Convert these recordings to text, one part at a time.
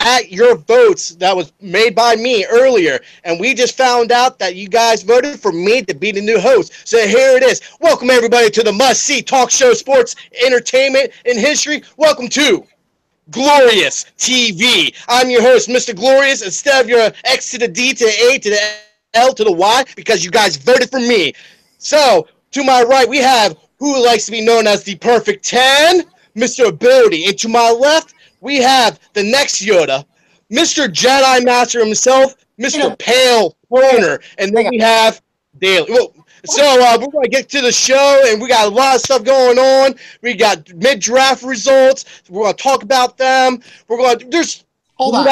at your votes that was made by me earlier, and we just found out that you guys voted for me to be the new host. So here it is. Welcome everybody to the must-see talk show, sports, entertainment, and history. Welcome to Glorious TV. I'm your host, Mr. Glorious, instead of your X to the D to the A to the L to the Y, because you guys voted for me. So, to my right, we have who likes to be known as the Perfect 10, Mr. Ability. And to my left, we have the next Yoda, Mr. Jedi Master himself, Mr. Pale Corner. And then we have Daily. So we're going to get to the show, and we got a lot of stuff going on. We got mid-draft results. We're going to talk about them. We're going to – Hold on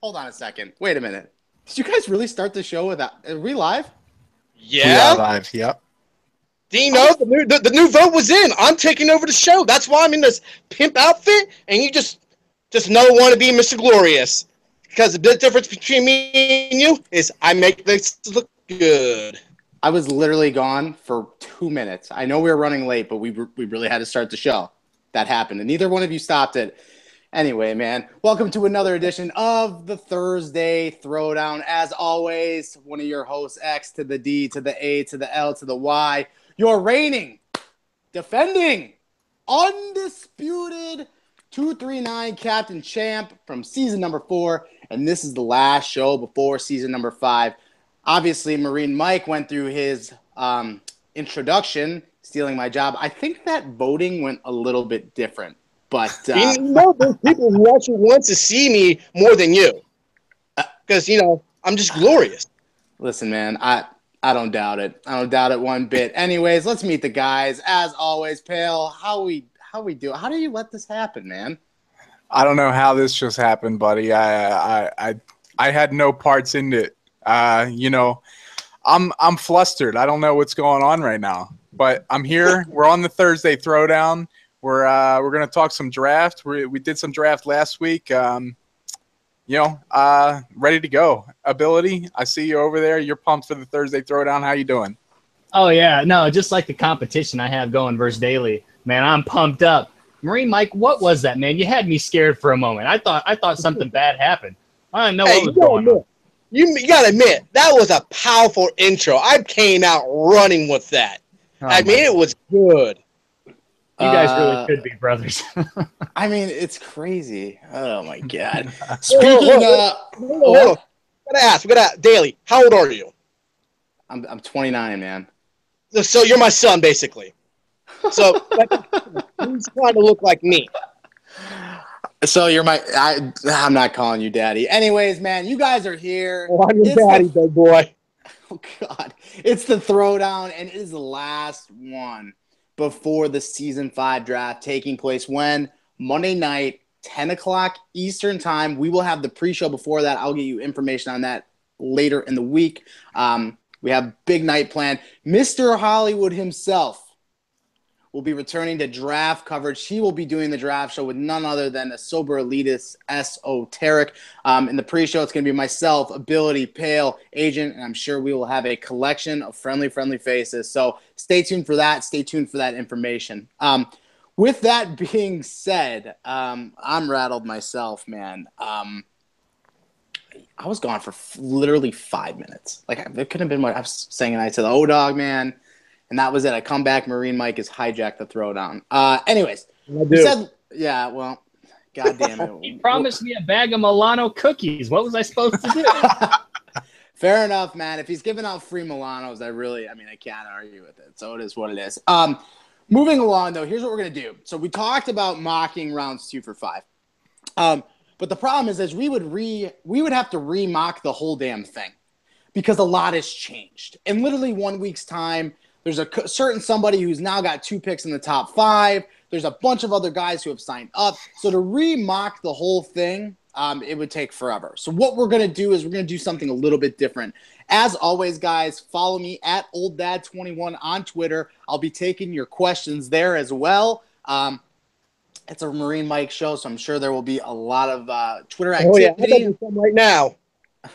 a second. Wait a minute. Did you guys really start the show without – are we live? Yeah. We are live, yep. Dino, the new vote was in. I'm taking over the show. That's why I'm in this pimp outfit, and you just want to be Mr. Glorious. Because the big difference between me and you is I make this look good. I was literally gone for 2 minutes. I know we were running late, but we really had to start the show. That happened, and neither one of you stopped it. Anyway, man, welcome to another edition of the Thursday Throwdown. As always, one of your hosts, X to the D to the A to the L to the Y. Your reigning, defending, undisputed 239 Captain Champ from season number 4. And this is the last show before season number 5. Obviously, Marine Mike went through his introduction, stealing my job. I think that voting went a little bit different. But there's people who actually want to see me more than you. Because, I'm just glorious. Listen, man, I don't doubt it. I don't doubt it one bit. Anyways, let's meet the guys. As always, Pale, how we do? How do you let this happen, man? I don't know how this just happened, buddy. I had no parts in it. I'm flustered. I don't know what's going on right now. But I'm here. We're on the Thursday Throwdown. We're gonna talk some draft. We did some draft last week. Ready to go. Ability, I see you over there. You're pumped for the Thursday Throwdown. How you doing? Oh, yeah. No, just like the competition I have going versus Daily. Man, I'm pumped up. Marine Mike, what was that, man? You had me scared for a moment. I thought something bad happened. I didn't know what was going on. You got to admit, that was a powerful intro. I came out running with that. It was good. You guys really could be brothers. I mean, it's crazy. Oh, my God. Speaking of... We gotta ask, Daily, how old are you? I'm 29, man. So you're my son, basically. So he's trying to look like me. So you're I'm not calling you daddy. Anyways, man, you guys are here. Oh, I'm your daddy, big boy. Oh, God. It's the Throwdown, and it is the last one before the Season 5 draft taking place when Monday night, 10 o'clock Eastern time. We will have the pre-show before that. I'll get you information on that later in the week. We have big night planned. Mr. Hollywood himself will be returning to draft coverage. He will be doing the draft show with none other than a sober elitist esoteric. In the pre-show, it's going to be myself, Ability, Pale, Agent, and I'm sure we will have a collection of friendly faces. So stay tuned for that. Stay tuned for that information. With that being said, I'm rattled myself, man. I was gone for literally 5 minutes. Like, it couldn't have been what I was saying tonight to the O-Dog, man. And that was it. I come back. Marine Mike has hijacked the Throwdown. Anyways, yeah, well, God damn it. He promised me a bag of Milano cookies. What was I supposed to do? Fair enough, man. If he's giving out free Milanos, I can't argue with it. So it is what it is. Moving along, though, here's what we're going to do. So we talked about mocking rounds 2 for 5. But the problem is we would have to re-mock the whole damn thing because a lot has changed. In literally 1 week's time, there's a certain somebody who's now got 2 picks in the top 5. There's a bunch of other guys who have signed up. So to re-mock the whole thing, it would take forever. So what we're going to do is we're going to do something a little bit different. As always, guys, follow me at OldDad21 on Twitter. I'll be taking your questions there as well. It's a Marine Mike show, so I'm sure there will be a lot of Twitter activity. Oh, yeah. I'm some right now.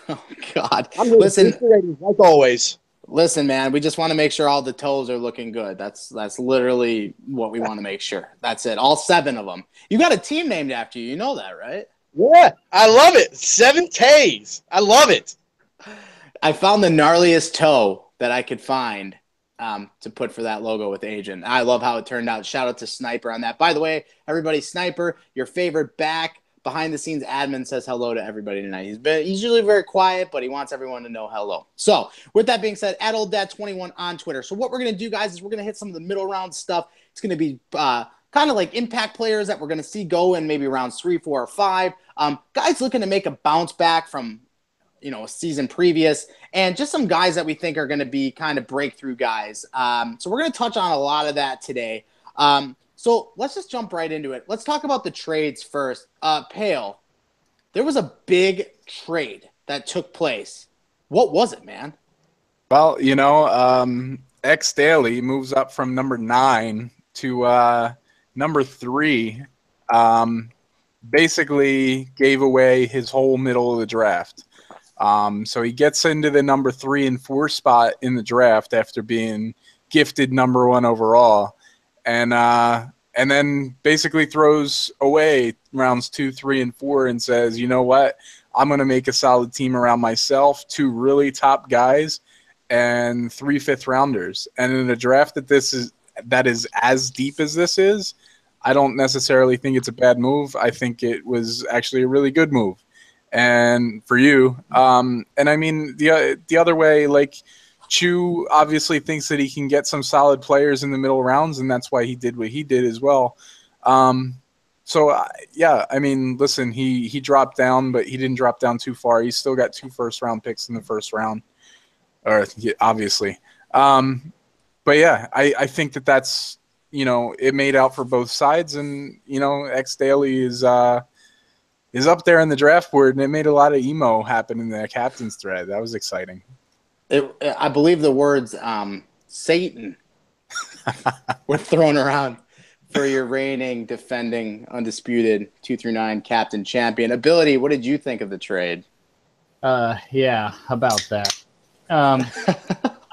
Oh, God. I'm ready, like always. Listen, man, we just want to make sure all the toes are looking good. That's literally what we want to make sure. That's it. All 7 of them. You got a team named after you. You know that, right? Yeah, I love it. 7 Ks. I love it. I found the gnarliest toe that I could find to put for that logo with Agent. I love how it turned out. Shout out to Sniper on that. By the way, everybody, Sniper, your favorite back behind the scenes admin, says hello to everybody tonight. He's usually very quiet, but he wants everyone to know hello. So with that being said, @OldDad21 on Twitter. So what we're going to do, guys, is we're going to hit some of the middle round stuff. It's going to be kind of like impact players that we're going to see go in maybe rounds 3, 4, or 5. Guys looking to make a bounce back from a season previous, and just some guys that we think are going to be kind of breakthrough guys. So we're going to touch on a lot of that today. So let's just jump right into it. Let's talk about the trades first. Pale, there was a big trade that took place. What was it, man? Well, X Daily moves up from number 9 to number 3. Basically gave away his whole middle of the draft. So he gets into the number 3 and 4 spot in the draft after being gifted number 1 overall, and then basically throws away rounds 2, 3, and 4 and says, you know what, I'm going to make a solid team around myself, 2 really top guys, and 3 fifth-rounders. And in a draft that is as deep as this is, I don't necessarily think it's a bad move. I think it was actually a really good move. And for you, and I mean the other way, like Chu obviously thinks that he can get some solid players in the middle rounds, and that's why he did what he did as well. Yeah, I mean, listen, he dropped down, but he didn't drop down too far. He's still got 2 first-round picks in the first round, obviously. But yeah, I think that's it made out for both sides, and X Daily is up there in the draft board, and it made a lot of emo happen in the captain's thread. That was exciting. I believe the words Satan were thrown around for your reigning, defending, undisputed 2-9 captain champion. Ability, what did you think of the trade? Yeah, about that.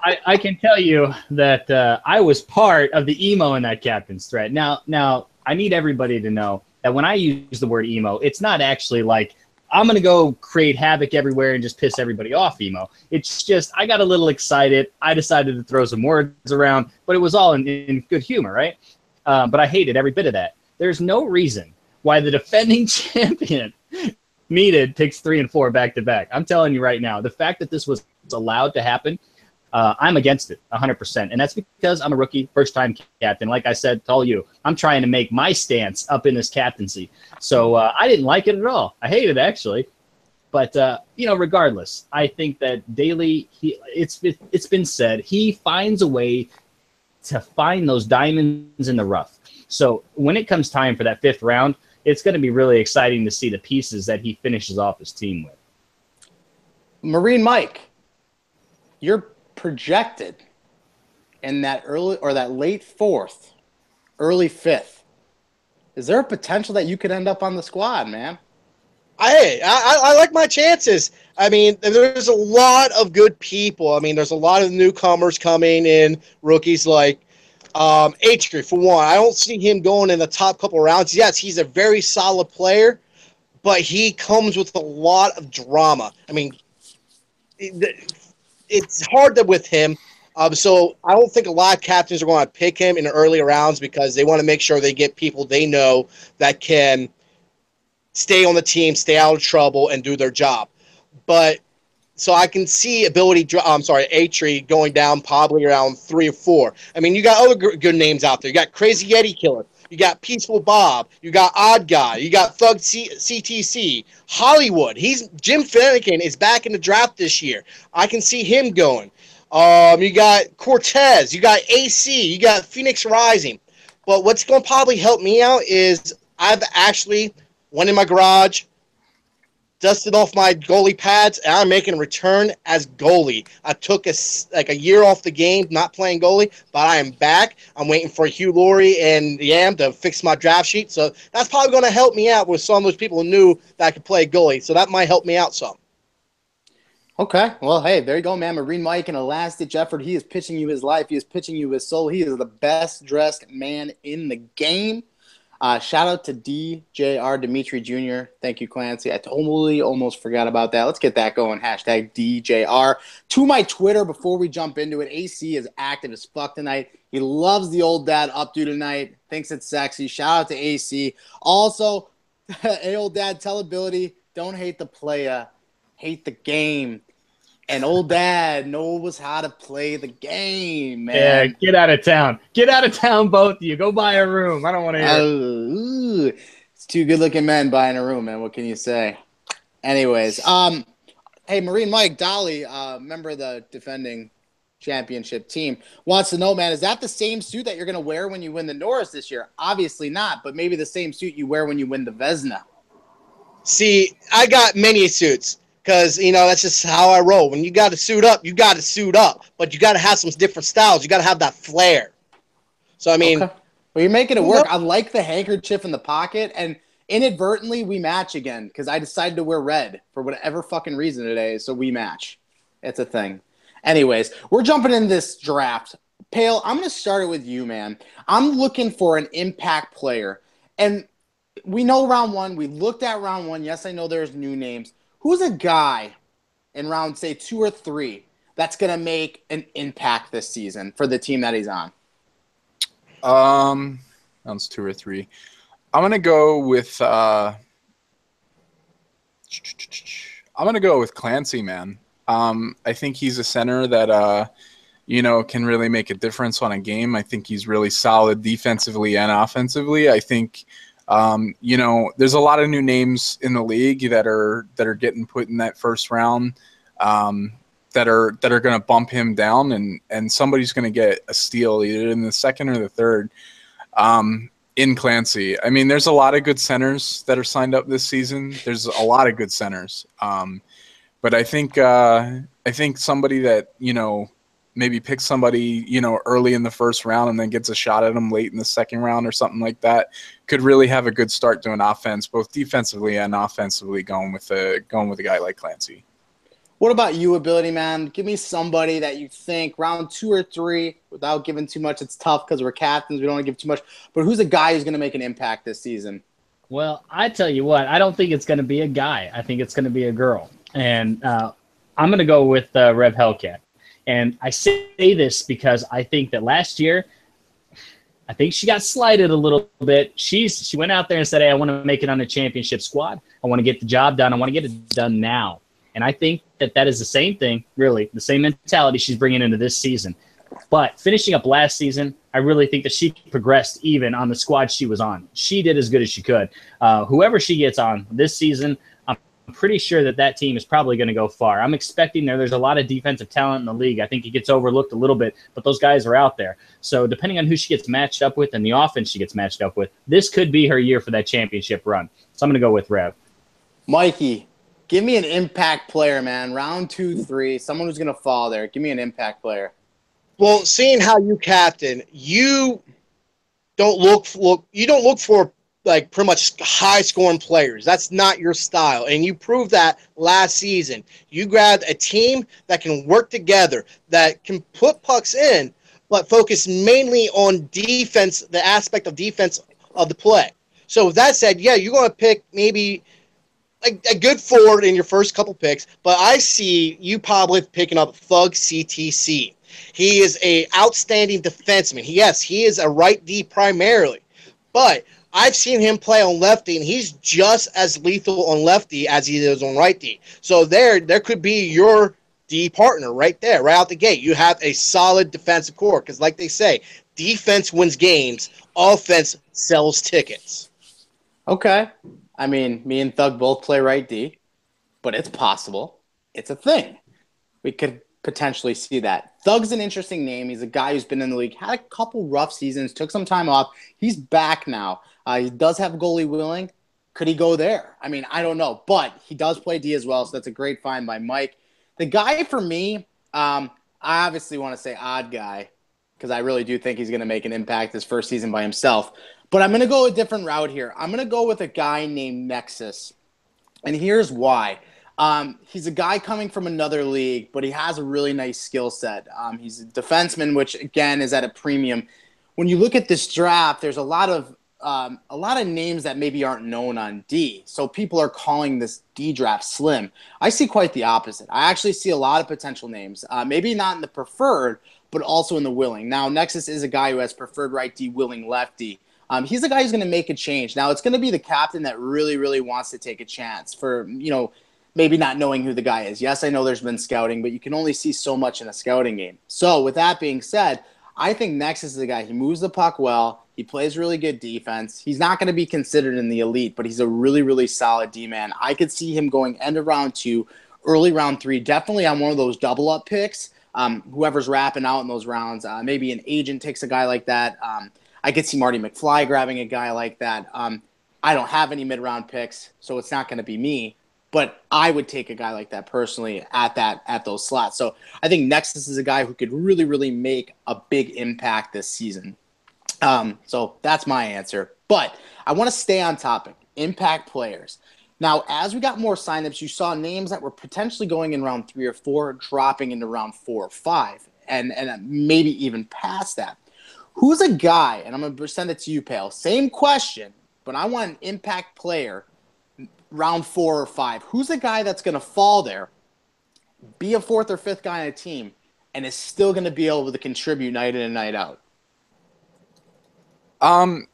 I can tell you that I was part of the emo in that captain's thread. Now, I need everybody to know that when I use the word emo, it's not actually like I'm going to go create havoc everywhere and just piss everybody off emo. It's just I got a little excited. I decided to throw some words around, but it was all in good humor, right? But I hated every bit of that. There's no reason why the defending champion needed picks 3 and 4 back-to-back. I'm telling you right now, the fact that this was allowed to happen, I'm against it 100%. And that's because I'm a rookie, first-time captain. Like I said to all you, I'm trying to make my stance up in this captaincy. So I didn't like it at all. I hate it, actually. But, regardless, I think that Daly, it's been said, he finds a way to find those diamonds in the rough. So when it comes time for that 5th round, it's going to be really exciting to see the pieces that he finishes off his team with. Marine Mike, you're projected in that early or that late 4th, early 5th. Is there a potential that you could end up on the squad, man? I like my chances. I mean, there's a lot of good people. I mean, there's a lot of newcomers coming in, rookies like Atri, for one. I don't see him going in the top couple rounds. Yes, he's a very solid player, but he comes with a lot of drama. I mean, it's hard with him. So I don't think a lot of captains are going to pick him in the early rounds because they want to make sure they get people they know that can stay on the team, stay out of trouble, and do their job. But so I can see Atri going down probably around 3 or 4. I mean, you got other good names out there. You got Crazy Yeti Killer. You got Peaceful Bob. You got Odd Guy. You got Thug CTC. Hollywood. Jim Finnegan is back in the draft this year. I can see him going. You got Cortez. You got AC. You got Phoenix Rising. But what's going to probably help me out is I've actually went in my garage, dusted off my goalie pads, and I'm making a return as goalie. I took a year off the game, not playing goalie, but I am back. I'm waiting for Hugh Laurie and Yam to fix my draft sheet. So that's probably going to help me out with some of those people who knew that I could play goalie. So that might help me out some. Okay. Well, hey, there you go, man. Marine Mike, in a last-ditch effort, he is pitching you his life. He is pitching you his soul. He is the best-dressed man in the game. Shout out to DJR Dimitri Jr. Thank you, Clancy. I totally almost forgot about that. Let's get that going. Hashtag DJR. To my Twitter before we jump into it, AC is active as fuck tonight. He loves the old dad updo tonight. Thinks it's sexy. Shout out to AC. Also, hey, old dad, tell ability, don't hate the player, hate the game. And old dad knows how to play the game, man. Yeah, get out of town. Get out of town, both of you. Go buy a room. I don't want to hear it. It's two good-looking men buying a room, man. What can you say? Anyways, hey, Marine Mike Dolly, member of the defending championship team, wants to know, man, is that the same suit that you're going to wear when you win the Norris this year? Obviously not, but maybe the same suit you wear when you win the Vesna. See, I got many suits. Because, that's just how I roll. When you got to suit up, you got to suit up. But you got to have some different styles. You got to have that flair. So, I mean. Okay. Well, you're making it work. I like the handkerchief in the pocket. And inadvertently, we match again. Because I decided to wear red for whatever fucking reason today. So we match. It's a thing. Anyways, we're jumping in this draft. Pale, I'm going to start it with you, man. I'm looking for an impact player. And we know round one. We looked at round one. Yes, I know there's new names. Who's a guy in round, say, 2 or 3 that's going to make an impact this season for the team that he's on? Rounds 2 or 3. I'm going to go with Clancy, man. I think he's a center that can really make a difference on a game. I think he's really solid defensively and offensively. I think there's a lot of new names in the league that are getting put in that first round that are going to bump him down, and somebody's going to get a steal either in the second or the third in Clancy. I mean, there's a lot of good centers that are signed up this season. There's a lot of good centers, but I think somebody that maybe pick somebody, early in the first round and then gets a shot at them late in the second round or something like that could really have a good start doing offense, both defensively and offensively, going with a guy like Clancy. What about you, ability man? Give me somebody that you think round 2 or 3, without giving too much. It's tough because we're captains. We don't want to give too much. But who's a guy who's going to make an impact this season? Well, I tell you what, I don't think it's going to be a guy. I think it's going to be a girl. And I'm going to go with Rev Hellcat. And I say this because I think that last year, I think she got slighted a little bit. She went out there and said, hey, I want to make it on a championship squad. I want to get the job done. I want to get it done now. And I think that is the same thing, really, the same mentality she's bringing into this season. But finishing up last season, I really think that she progressed even on the squad she was on. She did as good as she could. Whoever she gets on this season, I'm pretty sure that team is probably going to go far. I'm expecting there's a lot of defensive talent in the league. I think it gets overlooked a little bit, but those guys are out there. So depending on who she gets matched up with and the offense she gets matched up with, this could be her year for that championship run. So I'm going to go with Rev. Mikey, give me an impact player, man. Round 2, 3, someone who's going to fall there. Give me an impact player. Well, seeing how you captain, you don't look for like pretty much high-scoring players. That's not your style, and you proved that last season. You grabbed a team that can work together, that can put pucks in, but focus mainly on defense, the aspect of defense of the play. So with that said, yeah, you're going to pick maybe a good forward in your first couple picks, but I see you probably picking up Thug CTC. He is a outstanding defenseman. Yes, he is a right D primarily, but I've seen him play on lefty, and he's just as lethal on lefty as he is on right D. So there could be your D partner right there, right out the gate. You have a solid defensive core because, like they say, defense wins games, offense sells tickets. Okay. I mean, me and Thug both play right D, but it's possible. It's a thing. We could potentially see that. Thug's an interesting name. He's a guy who's been in the league, had a couple rough seasons, took some time off. He's back now. He does have goalie willing. Could he go there? I mean, I don't know, but he does play D as well, so that's a great find by Mike. The guy for me, I obviously want to say odd guy because I really do think he's going to make an impact this first season by himself. But I'm going to go a different route here. I'm going to go with a guy named Nexus, and here's why. He's a guy coming from another league, but he has a really nice skill set. He's a defenseman, which, again, is at a premium. When you look at this draft, there's a lot of a lot of names that maybe aren't known on D. So people are calling this D draft slim. I see quite the opposite. I actually see a lot of potential names, maybe not in the preferred, but also in the willing. Now, Nexus is a guy who has preferred right D, willing left D. He's a guy who's going to make a change. Now, it's going to be the captain that really, really wants to take a chance for, maybe not knowing who the guy is. Yes, I know there's been scouting, but you can only see so much in a scouting game. So with that being said, I think Nexus is a guy. He moves the puck well. He plays really good defense. He's not going to be considered in the elite, but he's a really, really solid D-man. I could see him going end of round 2, early round 3, definitely on one of those double-up picks. Whoever's wrapping out in those rounds, maybe an agent takes a guy like that. I could see Marty McFly grabbing a guy like that. I don't have any mid-round picks, so it's not going to be me. But I would take a guy like that personally at those slots. So I think Nexus is a guy who could really, really make a big impact this season. So that's my answer. But I want to stay on topic. Impact players. Now, as we got more signups, you saw names that were potentially going in round 3 or 4, dropping into round 4 or 5, and maybe even past that. Who's a guy, and I'm going to send it to you, Pale, same question, but I want an impact player round 4 or 5. Who's a guy that's going to fall there, be a 4th or 5th guy on a team, and is still going to be able to contribute night in and night out?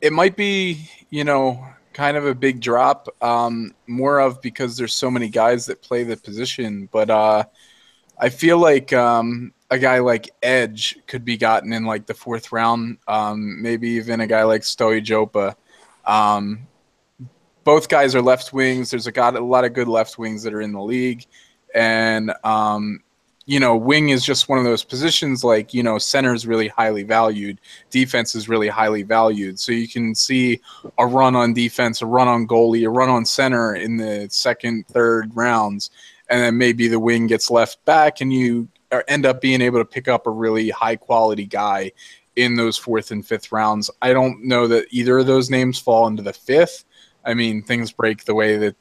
It might be, kind of a big drop, more of because there's so many guys that play the position. But I feel like a guy like Edge could be gotten in like the 4th round, maybe even a guy like Stoy Jopa. Both guys are left wings. There's a lot of good left wings that are in the league. And, wing is just one of those positions like, center is really highly valued. Defense is really highly valued. So you can see a run on defense, a run on goalie, a run on center in the 2nd, 3rd rounds. And then maybe the wing gets left back and you end up being able to pick up a really high-quality guy in those 4th and 5th rounds. I don't know that either of those names fall into the 5th. I mean, things break the way that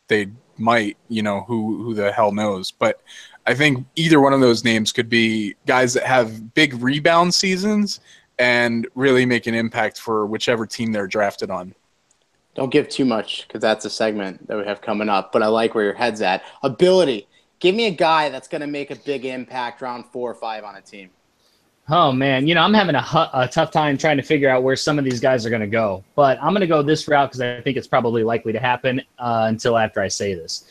they might, who the hell knows. But I think either one of those names could be guys that have big rebound seasons and really make an impact for whichever team they're drafted on. Don't give too much because that's a segment that we have coming up, but I like where your head's at. Ability. Give me a guy that's going to make a big impact round 4 or 5 on a team. Oh, man. I'm having a tough time trying to figure out where some of these guys are going to go. But I'm going to go this route because I think it's probably likely to happen until after I say this.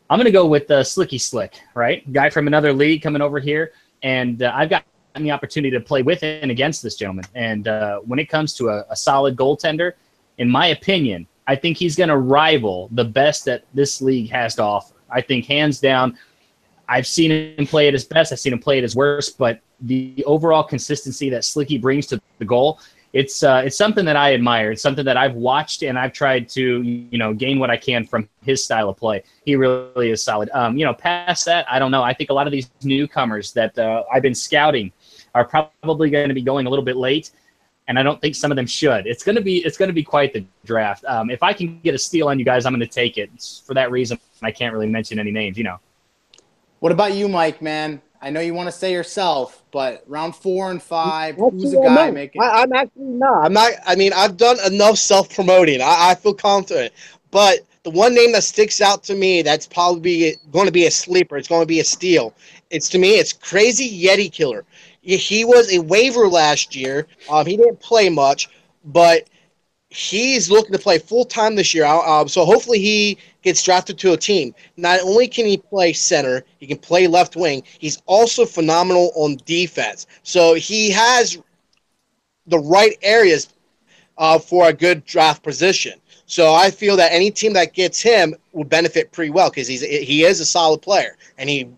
I'm going to go with Slicky Slick, right? Guy from another league coming over here. And I've got the opportunity to play with and against this gentleman. And when it comes to a solid goaltender, in my opinion, I think he's going to rival the best that this league has to offer. I think hands down, I've seen him play at his best. I've seen him play at his worst, but the overall consistency that Slicky brings to the goal, it's something that I admire. It's something that I've watched and I've tried to, gain what I can from his style of play. He really is solid. Past that, I don't know. I think a lot of these newcomers that I've been scouting are probably going to be going a little bit late, and I don't think some of them should. It's going to be quite the draft. If I can get a steal on you guys, I'm going to take it. For that reason, I can't really mention any names, What about you, Mike, man? I know you want to say yourself, but round 4 and 5, who's the guy making? I'm actually not. I'm not. I mean, I've done enough self-promoting. I feel confident. But the one name that sticks out to me that's probably going to be a sleeper, it's going to be a steal. It's Crazy Yeti Killer. He was a waiver last year. He didn't play much, but he's looking to play full-time this year. So hopefully he gets drafted to a team. Not only can he play center, he can play left wing. He's also phenomenal on defense. So he has the right areas for a good draft position. So I feel that any team that gets him will benefit pretty well because he is a solid player and he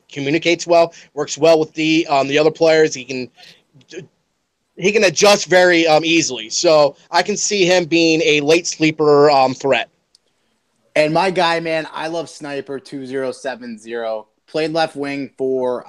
communicates well, works well with the other players. He can adjust very easily. So I can see him being a late sleeper threat. And my guy, man, I love Sniper 2070. Played left wing for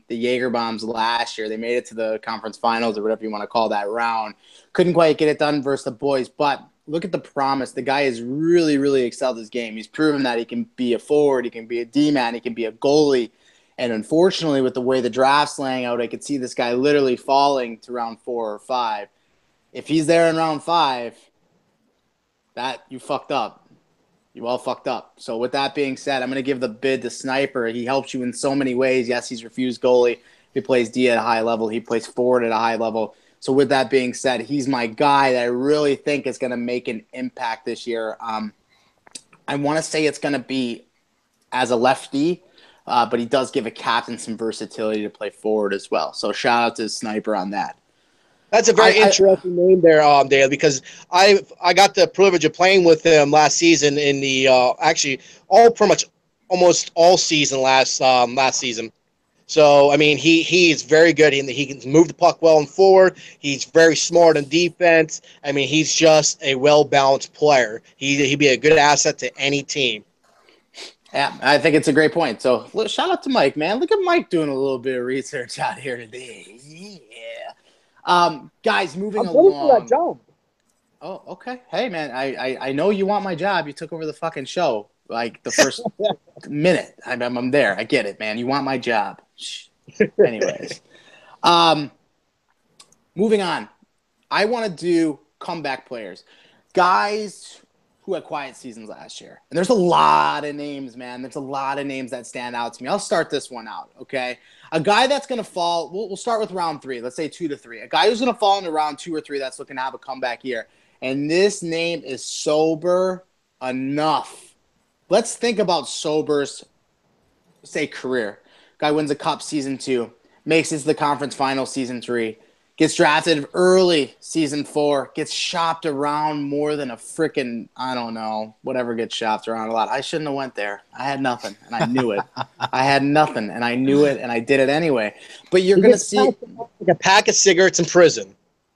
the Jaeger Bombs last year. They made it to the conference finals or whatever you want to call that round. Couldn't quite get it done versus the boys, but look at the promise. The guy has really, really excelled his game. He's proven that he can be a forward, he can be a D-man, he can be a goalie. And unfortunately, with the way the draft's laying out, I could see this guy literally falling to round 4 or 5. If he's there in round 5, That you fucked up. You all fucked up. So with that being said, I'm going to give the bid to Sniper. He helps you in so many ways. Yes, he's refused goalie. He plays D at a high level. He plays forward at a high level. So with that being said, he's my guy that I really think is going to make an impact this year. I want to say it's going to be as a lefty, but he does give a captain some versatility to play forward as well. So shout out to Sniper on that. That's a very interesting name there, Dale, because I got the privilege of playing with him last season in the actually almost all season last season. So I mean he is very good. He can move the puck well and forward. He's very smart in defense. I mean he's just a well balanced player. He'd be a good asset to any team. Yeah, I think it's a great point. So shout out to Mike, man. Look at Mike doing a little bit of research out here today. Yeah. Guys, moving along. For that job. Oh, okay. Hey, man, I know you want my job. You took over the fucking show like the first minute. I'm there. I get it, man. You want my job. Anyways, moving on. I want to do comeback players, guys who had quiet seasons last year. And there's a lot of names, man. There's a lot of names that stand out to me. I'll start this one out, okay? A guy that's going to fall, we'll start with round 3. Let's say 2 to 3. A guy who's going to fall into round 2 or 3 that's looking to have a comeback year. And this name is Sober enough. Let's think about Sober's, say, career. Guy wins a cup season 2, makes it to the conference final season 3, gets drafted early season 4, gets shopped around more than a freaking, I don't know, whatever gets shopped around a lot. I shouldn't have went there. I had nothing, and I knew it. I had nothing, and I knew it, and I did it ananyway. But you're going to see like a pack of cigarettes in prison.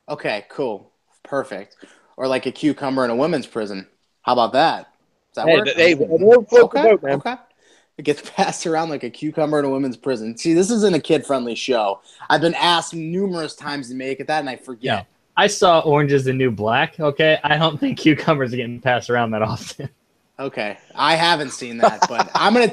Okay, cool. Perfect. Or like a cucumber in a women's prison. How about that? Does that work? Okay. It gets passed around like a cucumber in a women's prison. See, this isn't a kid-friendly show. I've been asked numerous times to make it that, and I forget. Yeah. I saw Orange is the New Black, okay? I don't think cucumbers are getting passed around that often. Okay. I haven't seen that, but I'm gonna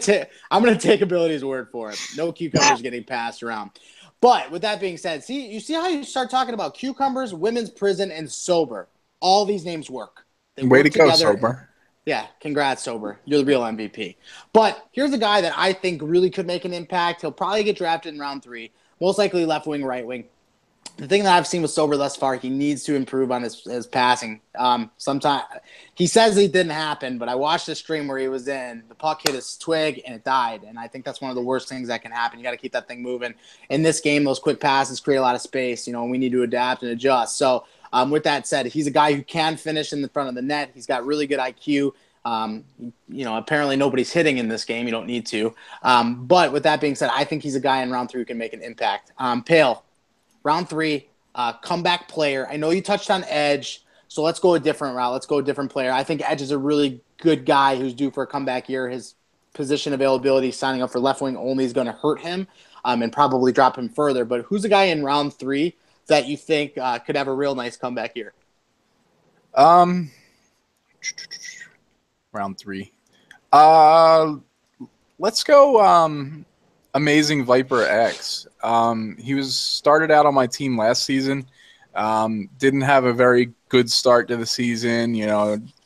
take Ability's word for it. No cucumbers getting passed around. But with that being said, you see how you start talking about cucumbers, women's prison, and Sober. All these names work. They Way work to go, together. Sober. Yeah, congrats, Sober. You're the real MVP. But here's a guy that I think really could make an impact. He'll probably get drafted in round 3. Most likely left wing, right wing. The thing that I've seen with Sober thus far, he needs to improve on his passing. Sometimes he says it didn't happen, but I watched a stream where he was in. The puck hit his twig and it died. And I think that's one of the worst things that can happen. You got to keep that thing moving. In this game, those quick passes create a lot of space. And we need to adapt and adjust. So with that said, he's a guy who can finish in the front of the net. He's got really good IQ. Apparently nobody's hitting in this game. You don't need to. But with that being said, I think he's a guy in round 3 who can make an impact. Pale, round 3, comeback player. I know you touched on Edge, so let's go a different route. Let's go a different player. I think Edge is a really good guy who's due for a comeback year. His position availability, signing up for left wing only, is going to hurt him and probably drop him further. But who's a guy in round 3 that you think could have a real nice comeback year? Round 3. Let's go Amazing Viper X. He was started out on my team last season. Didn't have a very good start to the season.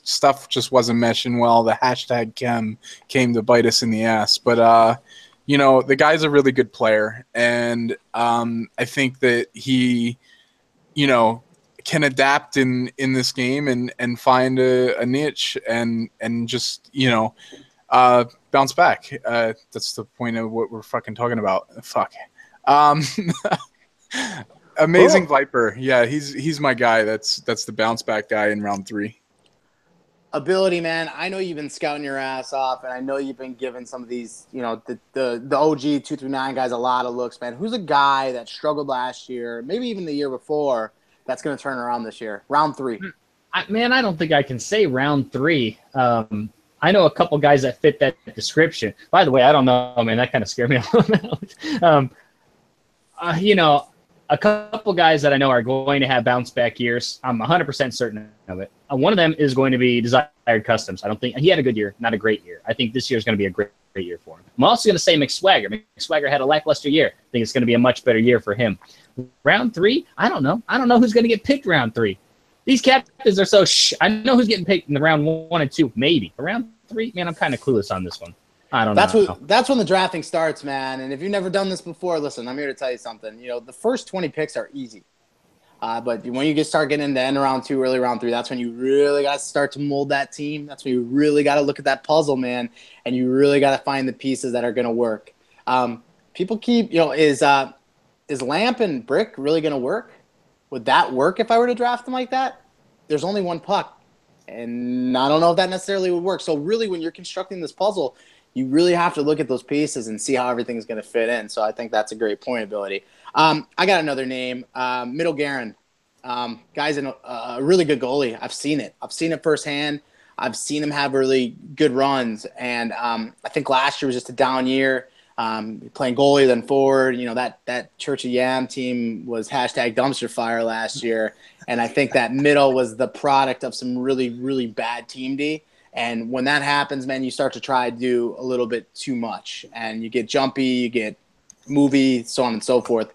Stuff just wasn't meshing well. The hashtag chem came to bite us in the ass. But, the guy's a really good player. And I think that he, can adapt in this game and find a niche and just, bounce back. That's the point of what we're fucking talking about. Fuck. Amazing Viper. Yeah, he's my guy. That's the bounce back guy in round 3. Ability, man. I know you've been scouting your ass off, and I know you've been giving some of these, the OG 2 through 9 guys a lot of looks, man. Who's a guy that struggled last year, maybe even the year before, that's going to turn around this year? Round 3. I don't think I can say round 3. I know a couple guys that fit that description. By the way, I don't know, man. That kind of scared me a little bit. A couple guys that I know are going to have bounce back years. I'm 100% certain of it. One of them is going to be Desired Customs. I don't think he had a good year, not a great year. I think this year is going to be a great year for him. I'm also going to say McSwagger. McSwagger had a lackluster year. I think it's going to be a much better year for him. Round 3, I don't know. I don't know who's going to get picked round 3. These captains are so I know who's getting picked in the round 1 and 2, maybe. Around 3, man, I'm kind of clueless on this one. I don't know. That's when the drafting starts, man. And if you've never done this before, listen, I'm here to tell you something. The first 20 picks are easy. But when you start getting into end of round 2, early round 3, that's when you really got to start to mold that team. That's when you really got to look at that puzzle, man. And you really got to find the pieces that are going to work. People keep, is Lamp and Brick really going to work? Would that work if I were to draft them like that? There's only one puck. And I don't know if that necessarily would work. So really, when you're constructing this puzzle, you really have to look at those pieces and see how everything's going to fit in. So I think that's a great point ability. I got another name, Middle Guerin. Guy's a really good goalie. I've seen it. I've seen it firsthand. I've seen him have really good runs. And I think last year was just a down year. Playing goalie, then forward. That Church of Yam team was hashtag dumpster fire last year. And I think that middle was the product of some really, really bad team D. And when that happens, man, you start to try to do a little bit too much. And you get jumpy, you get movie, so on and so forth.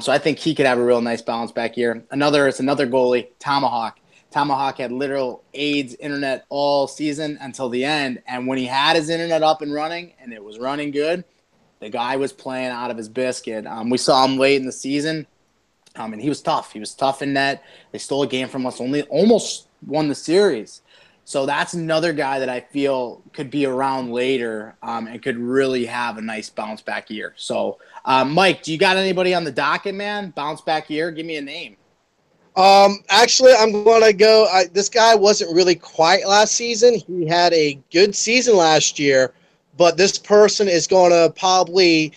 So I think he could have a real nice bounce back year. It's another goalie, Tomahawk. Tomahawk had literal AIDS internet all season until the end. And when he had his internet up and running, and it was running good, the guy was playing out of his biscuit. We saw him late in the season, and he was tough. He was tough in net. They stole a game from us, almost won the series. So that's another guy that I feel could be around later and could really have a nice bounce back year. So, Mike, do you got anybody on the docket, man? Bounce back year? Give me a name. Actually, I'm going to go. This guy wasn't really quite last season. He had a good season last year, but this person is going to probably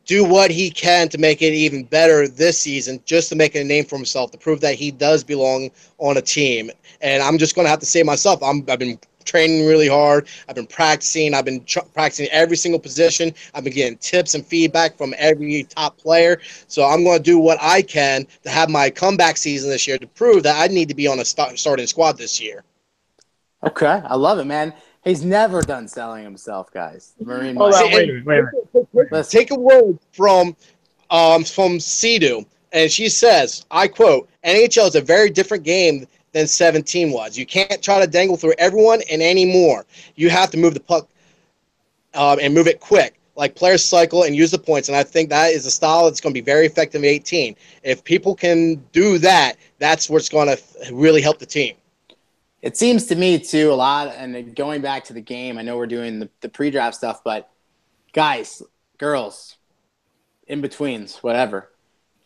do what he can to make it even better this season, just to make a name for himself, to prove that he does belong on a team. And I'm just going to have to say myself, I've been training really hard. I've been practicing. I've been practicing every single position. I've been getting tips and feedback from every top player. So I'm going to do what I can to have my comeback season this year to prove that I need to be on a starting squad this year. Okay, I love it, man. He's never done selling himself, guys. Marine Hold on, wait a minute. Take a word from Sidu, and she says, I quote, NHL is a very different game than 17 was. You can't try to dangle through everyone and anymore. You have to move the puck and move it quick, like players cycle and use the points, and I think that is a style that's going to be very effective in 18. If people can do that, that's what's going to really help the team. It seems to me, too, a lot, and going back to the game, I know we're doing the pre-draft stuff, but guys, girls, in-betweens, whatever,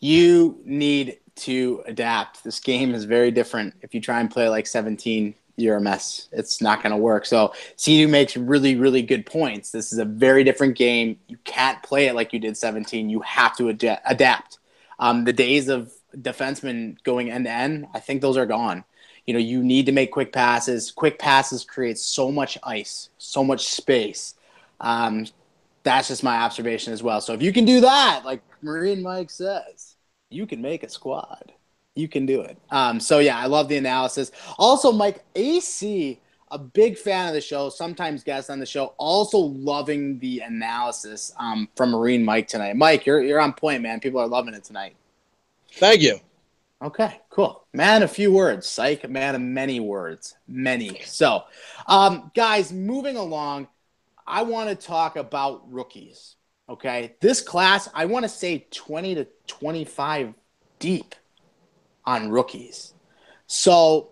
you need to adapt. This game is very different. If you try and play like 17, you're a mess. It's not going to work. So CU makes really, really good points. This is a very different game. You can't play it like you did 17. You have to adapt. The days of defensemen going end-to-end, I think those are gone. You need to make quick passes. Quick passes create so much ice, so much space. That's just my observation as well. So if you can do that, like Marine Mike says, you can make a squad. You can do it. So, yeah, I love the analysis. Also, Mike, AC, a big fan of the show, sometimes guest on the show, also loving the analysis from Marine Mike tonight. Mike, you're on point, man. People are loving it tonight. Thank you. Okay, cool. Man, a few words. Psych, man of many words. Many. So, guys, moving along, I want to talk about rookies, okay? This class, I want to say 20 to 25 deep on rookies. So,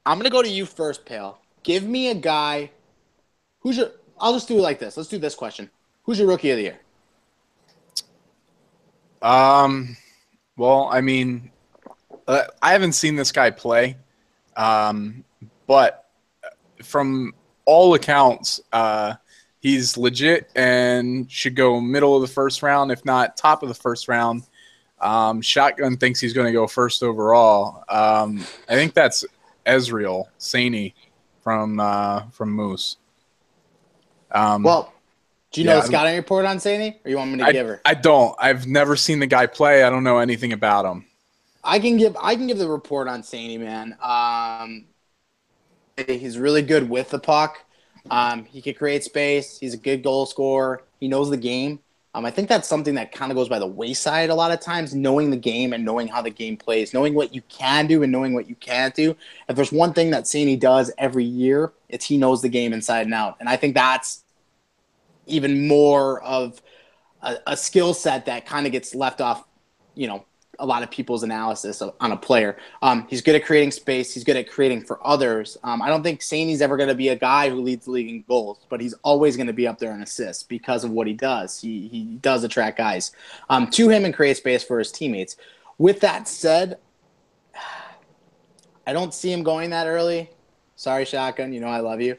I'm going to go to you first, Pale. Give me a guy I'll just do it like this. Let's do this question. Who's your rookie of the year? Well, I mean, I haven't seen this guy play, but from all accounts, he's legit and should go middle of the first round, if not top of the first round. Shotgun thinks he's going to go first overall. I think that's Ezreal Saney from Moose. Well, do you know the scouting report on Saney, or you want me to give her? I don't. I've never seen the guy play. I don't know anything about him. I can give the report on Saney, man. He's really good with the puck. He can create space. He's a good goal scorer. He knows the game. I think that's something that kind of goes by the wayside a lot of times, knowing the game and knowing how the game plays, knowing what you can do and knowing what you can't do. If there's one thing that Saney does every year, it's he knows the game inside and out. And I think that's even more of a skill set that kind of gets left off, a lot of people's analysis on a player. He's good at creating space. He's good at creating for others. I don't think Saney's ever going to be a guy who leads the league in goals, but he's always going to be up there in assists because of what he does. He does attract guys to him and create space for his teammates. With that said, I don't see him going that early. Sorry, Shotgun. I love you.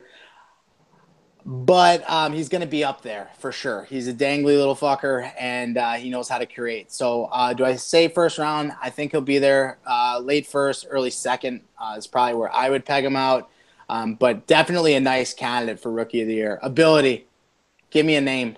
But he's going to be up there for sure. He's a dangly little fucker, and he knows how to create. So do I say first round? I think he'll be there late first, early second is probably where I would peg him out. But definitely a nice candidate for Rookie of the Year. Ability. Give me a name.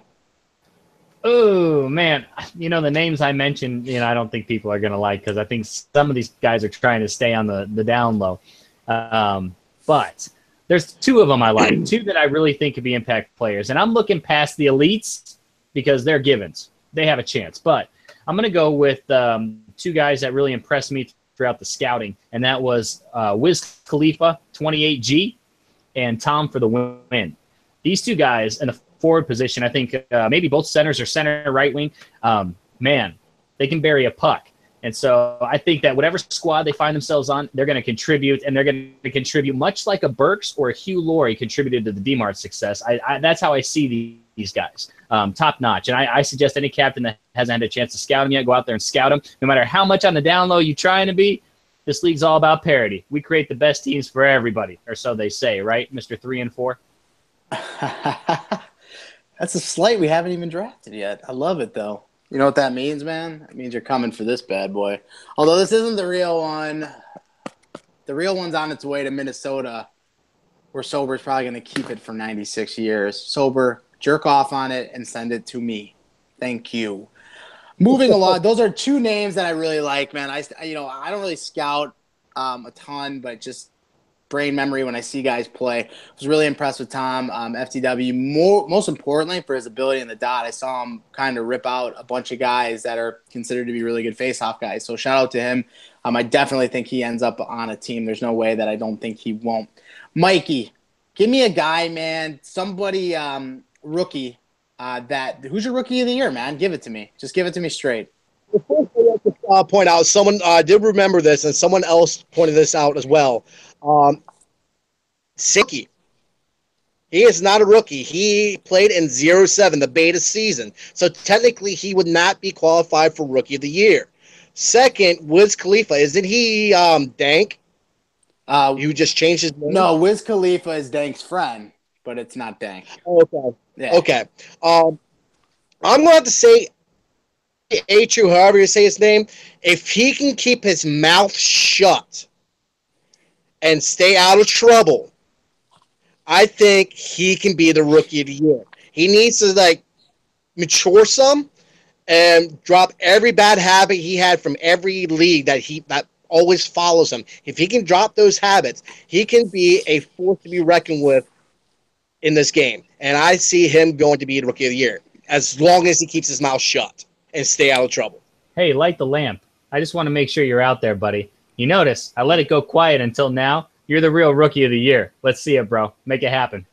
Oh, man. The names I mentioned, I don't think people are going to like because I think some of these guys are trying to stay on the down low. But there's two of them I like, two that I really think could be impact players. And I'm looking past the elites because they're givens. They have a chance. But I'm going to go with two guys that really impressed me throughout the scouting, and that was Wiz Khalifa, 28G, and Tom for the win. These two guys in the forward position, I think maybe both centers or center right wing, man, they can bury a puck. And so I think that whatever squad they find themselves on, they're going to contribute, and they're going to contribute much like a Burks or a Hugh Laurie contributed to the DMART success. That's how I see these guys, top notch. And I suggest any captain that hasn't had a chance to scout them yet, go out there and scout them. No matter how much on the down low you're trying to be, this league's all about parity. We create the best teams for everybody, or so they say, right, Mr. 3 and 4? That's a slight we haven't even drafted yet. I love it, though. You know what that means, man? It means you're coming for this bad boy. Although this isn't the real one. The real one's on its way to Minnesota, where Sober's probably going to keep it for 96 years. Sober, jerk off on it and send it to me. Thank you. Moving along, those are two names that I really like, man. I don't really scout a ton, but just brain memory when I see guys play. I was really impressed with Tom, FTW. Most importantly, for his ability in the dot, I saw him kind of rip out a bunch of guys that are considered to be really good face-off guys. So shout out to him. I definitely think he ends up on a team. There's no way that I don't think he won't. Mikey, give me a guy, man. Somebody rookie. Who's your Rookie of the Year, man? Give it to me. Just give it to me straight. Before I like to point out, someone did remember this, and someone else pointed this out as well. Sicky. He is not a rookie. He played in 07, the beta season. So technically, he would not be qualified for Rookie of the Year. Second, Wiz Khalifa. Isn't he Dank? You just changed his name? No, Wiz Khalifa is Dank's friend, but it's not Dank. Okay. Yeah. Okay. I'm going to have to say Achu, however you say his name, if he can keep his mouth shut and stay out of trouble, I think he can be the Rookie of the Year. He needs to mature some and drop every bad habit he had from every league that always follows him. If he can drop those habits, he can be a force to be reckoned with in this game. And I see him going to be the Rookie of the Year as long as he keeps his mouth shut and stay out of trouble. Hey, light the lamp. I just want to make sure you're out there, buddy. You notice I let it go quiet until now. You're the real Rookie of the Year. Let's see it, bro. Make it happen.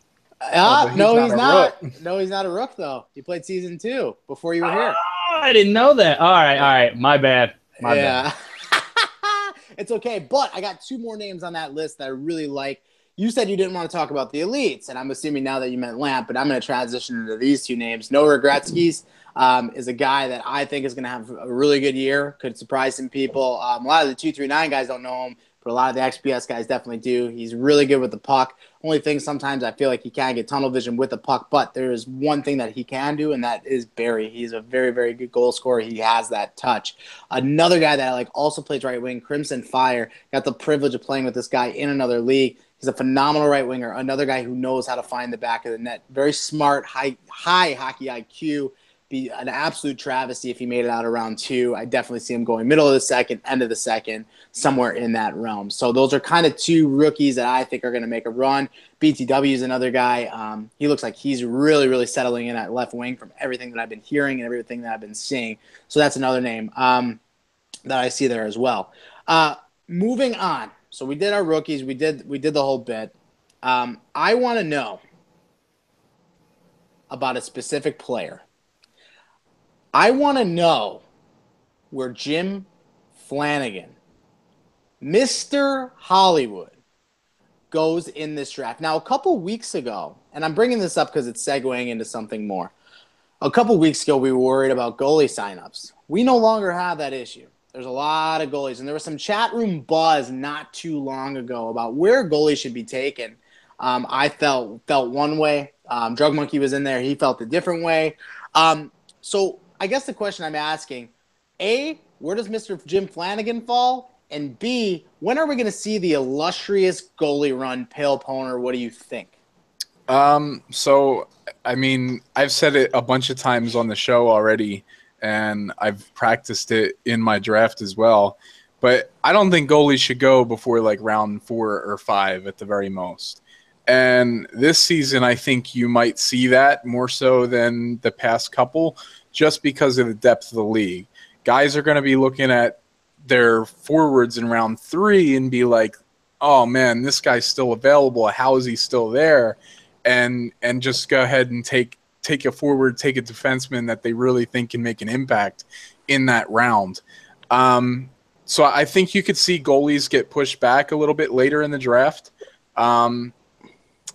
No, he's not. No, he's not a rook, though. He played season 2 before you were here. Oh, I didn't know that. All right. My bad. My bad. It's okay. But I got 2 more names on that list that I really like. You said you didn't want to talk about the elites, and I'm assuming now that you meant Lamp, but I'm going to transition into these 2 names. Noah Regretskis is a guy that I think is going to have a really good year, could surprise some people. A lot of the 239 guys don't know him, but a lot of the XPS guys definitely do. He's really good with the puck. Only thing sometimes I feel like he can't get tunnel vision with the puck, but there is one thing that he can do, and that is bury. He's a very, very good goal scorer. He has that touch. Another guy that I like also plays right wing, Crimson Fire. Got the privilege of playing with this guy in another league. He's a phenomenal right winger. Another guy who knows how to find the back of the net. Very smart, high hockey IQ. be an absolute travesty if he made it out of round 2. I definitely see him going middle of the second, end of the second, somewhere in that realm. So those are kind of 2 rookies that I think are going to make a run. BTW is another guy. He looks like he's really, really settling in at left wing from everything that I've been hearing and everything that I've been seeing. So that's another name that I see there as well. Moving on. So we did our rookies. We did the whole bit. I want to know about a specific player. I want to know where Jim Flanagan, Mr. Hollywood, goes in this draft. Now, a couple weeks ago, and I'm bringing this up because it's segueing into something more. A couple weeks ago, we were worried about goalie signups. We no longer have that issue. There's a lot of goalies, and there was some chat room buzz not too long ago about where goalies should be taken. I felt one way. Drug Monkey was in there. He felt a different way. So I guess the question I'm asking, A, where does Mr. Jim Flanagan fall? And B, when are we going to see the illustrious goalie run? Pale Poner, what do you think? So, I mean, I've said it a bunch of times on the show already, and I've practiced it in my draft as well. But I don't think goalies should go before like round 4 or 5 at the very most. And this season, I think you might see that more so than the past couple, just because of the depth of the league. Guys are going to be looking at their forwards in round 3 and be like, oh, man, this guy's still available. How is he still there? And just go ahead and take a forward, take a defenseman that they really think can make an impact in that round. So I think you could see goalies get pushed back a little bit later in the draft.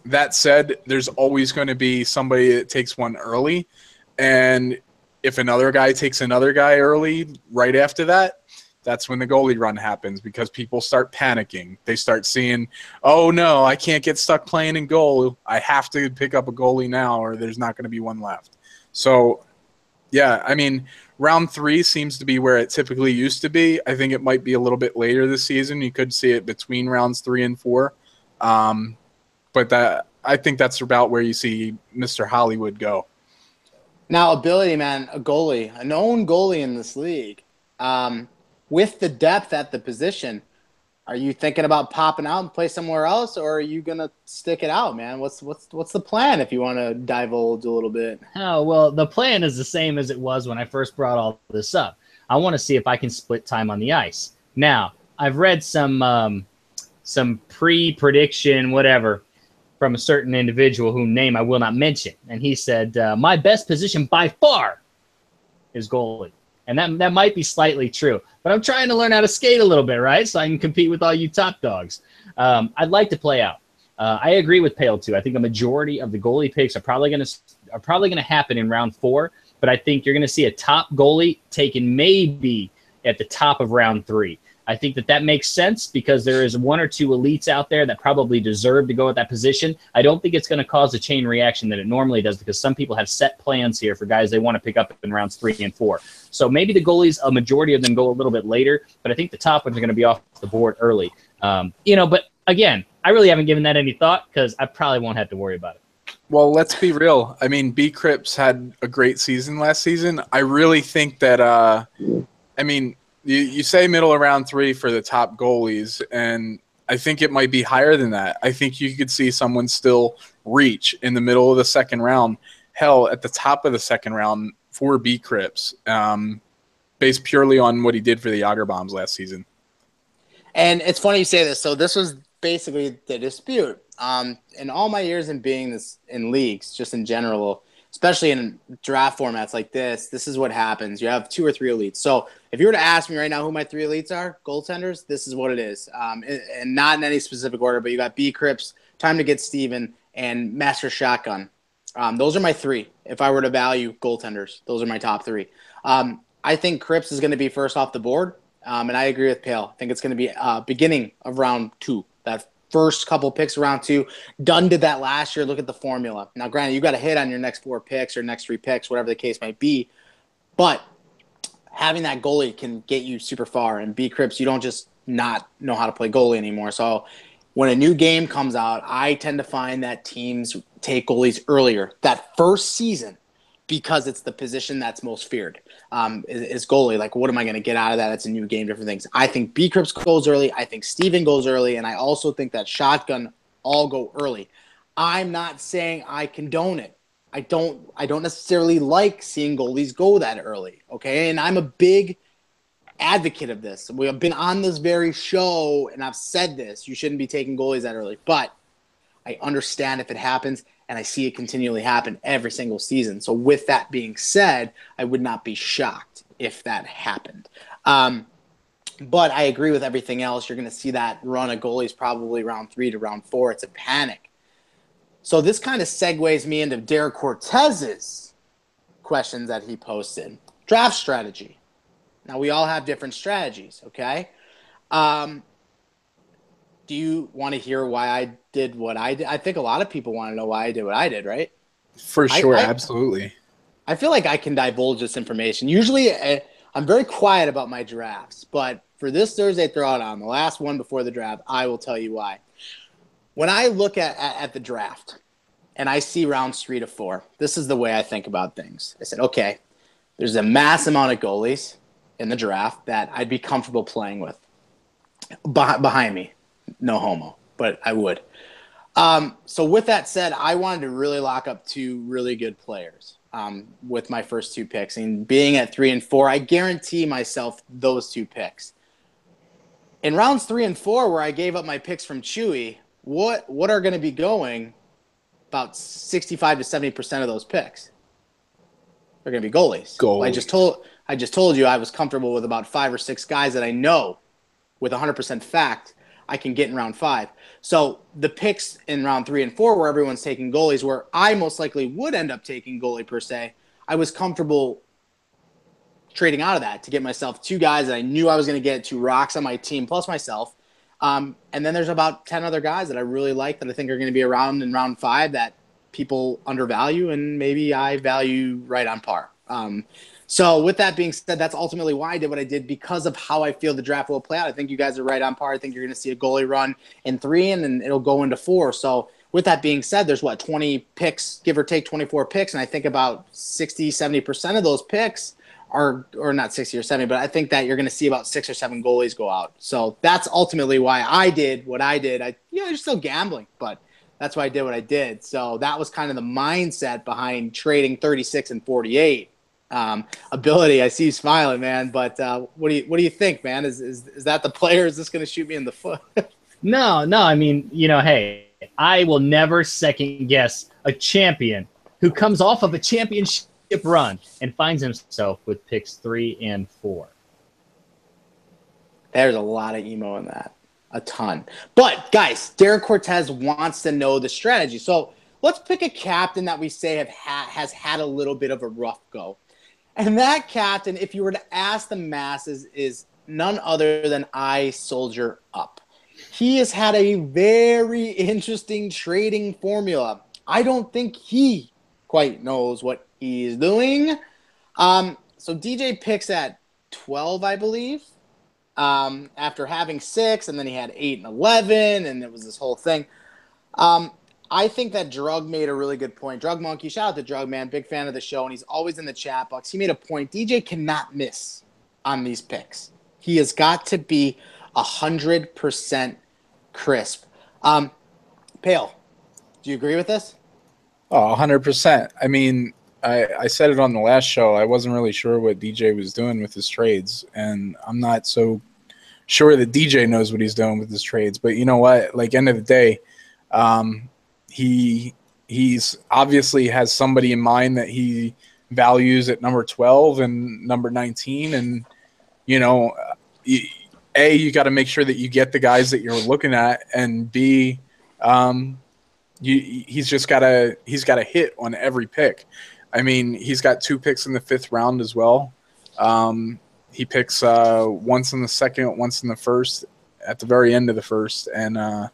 That said, there's always going to be somebody that takes one early. And if another guy takes another guy early right after that, that's when the goalie run happens because people start panicking. They start seeing, oh, no, I can't get stuck playing in goal. I have to pick up a goalie now or there's not going to be one left. So, yeah, I mean, round 3 seems to be where it typically used to be. I think it might be a little bit later this season. You could see it between rounds 3 and 4. But I think that's about where you see Mr. Hollywood go. Now, ability, man, a goalie, a known goalie in this league, with the depth at the position, are you thinking about popping out and play somewhere else, or are you gonna stick it out, man? What's the plan if you want to divulge a little bit? Oh, well, the plan is the same as it was when I first brought all this up. I want to see if I can split time on the ice. Now, I've read some pre-prediction, whatever, from a certain individual whose name I will not mention. And he said, my best position by far is goalie. And that might be slightly true. But I'm trying to learn how to skate a little bit, right? So I can compete with all you top dogs. I'd like to play out. I agree with Pale, too. I think a majority of the goalie picks are probably going to happen in round 4. But I think you're going to see a top goalie taken maybe at the top of round 3. I think that makes sense because there is 1 or 2 elites out there that probably deserve to go at that position. I don't think it's going to cause a chain reaction that it normally does because some people have set plans here for guys they want to pick up in rounds 3 and 4. So maybe the goalies, a majority of them go a little bit later, but I think the top ones are going to be off the board early. But again, I really haven't given that any thought because I probably won't have to worry about it. Well, let's be real. I mean, B. Cripps had a great season last season. I really think that, you say middle of round 3 for the top goalies, and I think it might be higher than that. I think you could see someone still reach in the middle of the second round, hell, at the top of the second round for B. Cripps, based purely on what he did for the Yager Bombs last season. And it's funny you say this. So this was basically the dispute. In all my years in being this in leagues, just in general, especially in draft formats like this is what happens. You have 2 or 3 elites. So if you were to ask me right now who my 3 elites are, goaltenders, this is what it is. And not in any specific order, but you got B. Cripps, Time to Get Steven, and Master Shotgun. Those are my 3. If I were to value goaltenders, those are my top 3. I think Cripps is going to be first off the board, and I agree with Pale. I think it's going to be beginning of round 2. That first couple picks around 2. Dunn did that last year. Look at the formula. Now, granted, you got to hit on your next 4 picks or next 3 picks, whatever the case might be. But having that goalie can get you super far. And B. Cripps, you don't just not know how to play goalie anymore. So when a new game comes out, I tend to find that teams take goalies earlier. That first season, because it's the position that's most feared. Is goalie. Like, what am I going to get out of that? It's a new game, different things. I think B-Crips goes early. I think Steven goes early. And I also think that Shotgun all go early. I'm not saying I condone it. I don't necessarily like seeing goalies go that early, okay? And I'm a big advocate of this. We have been on this very show, and I've said this. You shouldn't be taking goalies that early. But I understand if it happens, and I see it continually happen every single season. So with that being said, I would not be shocked if that happened. But I agree with everything else. You're going to see that run of goalies probably round 3 to round 4. It's a panic. So this kind of segues me into Derek Cortez's questions that he posted. Draft strategy. Now, we all have different strategies, okay? Do you want to hear why I did what I did? I think a lot of people want to know why I did what I did, right? For sure, absolutely. I feel like I can divulge this information. Usually, I'm very quiet about my drafts, but for this Thursday Throwdown, the last one before the draft, I will tell you why. When I look at the draft and I see rounds 3 to 4, this is the way I think about things. I said, okay, there's a mass amount of goalies in the draft that I'd be comfortable playing with behind me. No homo, but I would. So with that said, I wanted to really lock up 2 really good players with my first 2 picks. And being at 3 and 4, I guarantee myself those 2 picks. In rounds 3 and 4, where I gave up my picks from Chewy, what are going to be going about 65 to 70% of those picks? They're going to be goalies. I just told you I was comfortable with about 5 or 6 guys that I know with 100% fact I can get in round 5. So the picks in round 3 and 4 where everyone's taking goalies, where I most likely would end up taking goalie per se, I was comfortable trading out of that to get myself 2 guys that I knew I was going to get, 2 rocks on my team plus myself. And then there's about 10 other guys that I really like that I think are going to be around in round 5 that people undervalue and maybe I value right on par. So with that being said, that's ultimately why I did what I did, because of how I feel the draft will play out. I think you guys are right on par. I think you're going to see a goalie run in 3 and then it'll go into 4. So with that being said, there's 20 picks, give or take 24 picks. And I think about 60, 70% of those picks are, or not 60 or 70, but I think that you're going to see about 6 or 7 goalies go out. So that's ultimately why I did what I did. You're still gambling, but that's why I did what I did. So that was kind of the mindset behind trading 36 and 48. Ability. I see you smiling, man. But what do you think, man? Is that the player? Is this going to shoot me in the foot? No. I mean, hey, I will never second guess a champion who comes off of a championship run and finds himself with picks 3 and 4. There's a lot of emo in that, a ton. But guys, Derek Cortez wants to know the strategy. So let's pick a captain that we say has had a little bit of a rough go. And that captain, if you were to ask the masses, is none other than I Soldier Up. He has had a very interesting trading formula. I don't think he quite knows what he's doing. So DJ picks at 12, I believe, after having 6, and then he had 8 and 11, and it was this whole thing. I think that Drug made a really good point. Drug Monkey, shout out to Drug, man. Big fan of the show, and he's always in the chat box. He made a point. DJ cannot miss on these picks. He has got to be 100% crisp. Pale, do you agree with this? Oh, 100%. I mean, I said it on the last show. I wasn't really sure what DJ was doing with his trades, and I'm not so sure that DJ knows what he's doing with his trades. But you know what? Like, end of the day, he's obviously has somebody in mind that he values at number 12 and number 19. And, you got to make sure that you get the guys that you're looking at, and B, he's got to hit on every pick. I mean, he's got 2 picks in the 5th round as well. He picks once in the 2nd, once in the 1st, at the very end of the 1st, and I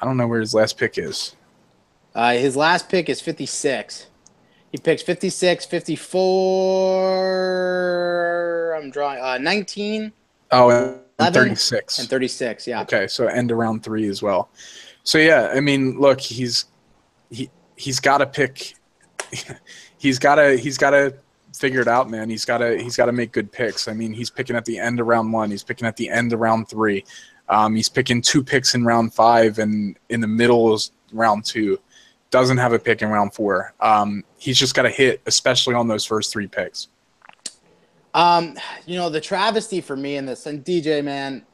don't know where his last pick is. His last pick is 56. He picks 56, 54. I'm drawing 19. Oh, and 36. And 36, yeah. Okay, so end of round 3 as well. So yeah, I mean, look, he's got to pick he's gotta figure it out, man. He's gotta make good picks. I mean, he's picking at the end of round 1. He's picking at the end of round 3. He's picking 2 picks in round 5 and in the middle is round 2. Doesn't have a pick in round 4. He's just got to hit, especially on those first 3 picks. The travesty for me in this, and DJ, man,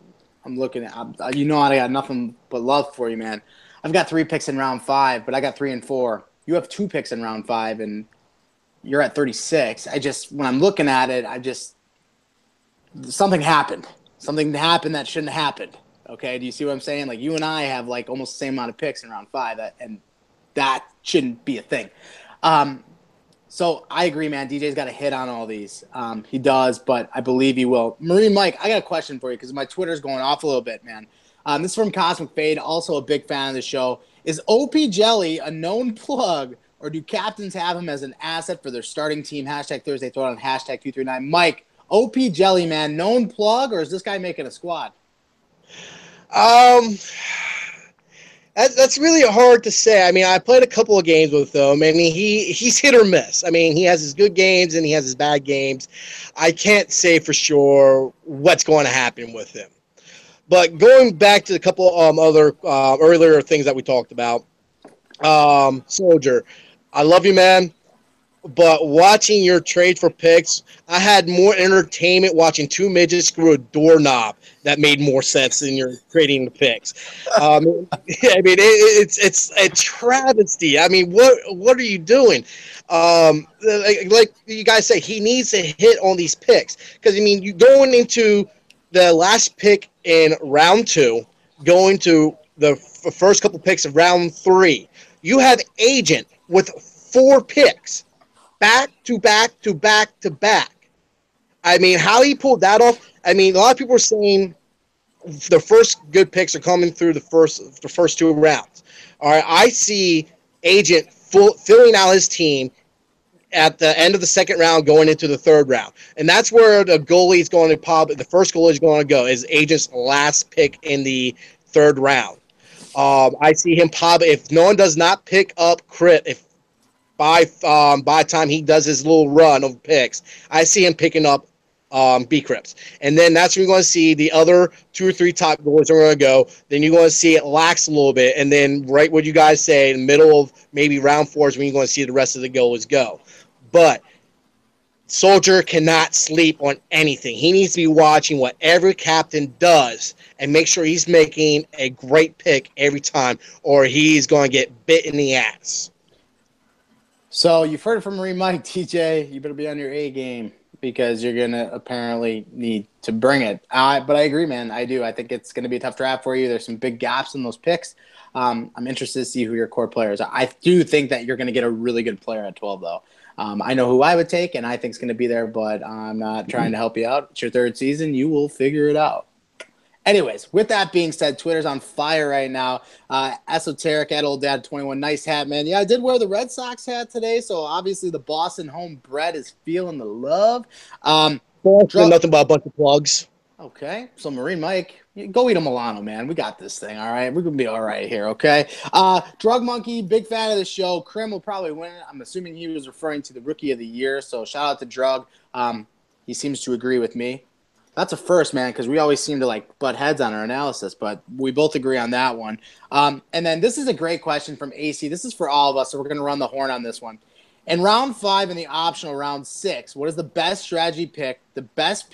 I'm looking at, I got nothing but love for you, man. I've got 3 picks in round 5, but I got 3 and 4. You have 2 picks in round 5, and you're at 36. When I'm looking at it, something happened. Something happened that shouldn't have happened. Okay, do you see what I'm saying? Like, you and I have, like, almost the same amount of picks in round 5, and that shouldn't be a thing. So I agree, man. DJ's got to hit on all these. He does, but I believe he will. Marine Mike, I got a question for you because my Twitter's going off a little bit, man. This is from Cosmic Fade, also a big fan of the show. Is OP Jelly a known plug, or do captains have him as an asset for their starting team? Hashtag Thursday Throwdown, hashtag 239. Mike, OP Jelly, man, known plug, or is this guy making a squad? That's really hard to say. I mean, I played a couple of games with him. I mean, he's hit or miss. I mean, he has his good games and he has his bad games. I can't say for sure what's going to happen with him. But going back to a couple other earlier things that we talked about, Soldier, I love you, man. But watching your trade for picks, I had more entertainment watching 2 midgets screw a doorknob that made more sense than you're trading the picks. I mean, it's a travesty. I mean, what are you doing? Like you guys say, he needs to hit on these picks because I mean, you going into the last pick in round 2, going to the first couple picks of round 3, you have Agent with 4 picks. Back to back to back to back. I mean, how he pulled that off. I mean, a lot of people are saying the first good picks are coming through the first 2 rounds. All right, I see Agent filling out his team at the end of the 2nd round, going into the 3rd round, and that's where the goalie is going to the first goalie is going to go is Agent's last pick in the 3rd round. I see him if no one does not pick up Crit by the time he does his little run of picks, I see him picking up B-Crips. And then that's when you're going to see the other 2 or 3 top goalies are going to go. Then you're going to see it lax a little bit. And then right what you guys say, in the middle of maybe round 4 is when you're going to see the rest of the goalies go. But Soldier cannot sleep on anything. He needs to be watching what every captain does and make sure he's making a great pick every time, or he's going to get bit in the ass. So you've heard it from Marine Mike, TJ. You better be on your A game because you're going to apparently need to bring it. But I agree, man. I do. I think it's going to be a tough draft for you. There's some big gaps in those picks. I'm interested to see who your core players are. I do think that you're going to get a really good player at 12, though. I know who I would take, and I think it's going to be there, but I'm not trying to help you out. It's your 3rd season. You will figure it out. Anyways, with that being said, Twitter's on fire right now. Esoteric at Old Dad 21. Nice hat, man. Yeah, I did wear the Red Sox hat today, so obviously the Boston homebred is feeling the love. Nothing but a bunch of plugs. Okay, so Marine Mike, go eat a Milano, man. We got this thing, all right? We're going to be all right here, okay? Drug Monkey, big fan of the show. Krim will probably win it. I'm assuming he was referring to the Rookie of the Year, so shout out to Drug. He seems to agree with me. That's a first, man, because we always seem to, like, butt heads on our analysis, but we both agree on that one. And then this is a great question from AC. This is for all of us, so we're going to run the horn on this one. In round 5 and the optional round 6, what is the best strategy pick, the best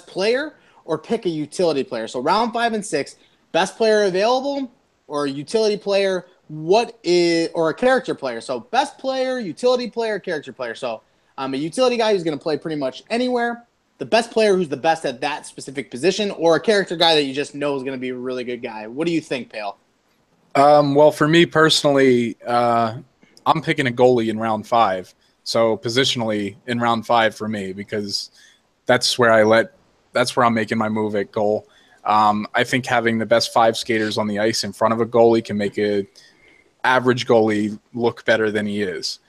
player, or pick a utility player? So round 5 and 6, best player available or a utility player, or a character player. So best player, utility player, character player. So a utility guy who's going to play pretty much anywhere. The best player who's the best at that specific position, or a character guy that you just know is going to be a really good guy. What do you think, Pale? Well, for me personally, I'm picking a goalie in round 5. So positionally in round 5 for me, because that's where I'm making my move at goal. I think having the best 5 skaters on the ice in front of a goalie can make an average goalie look better than he is.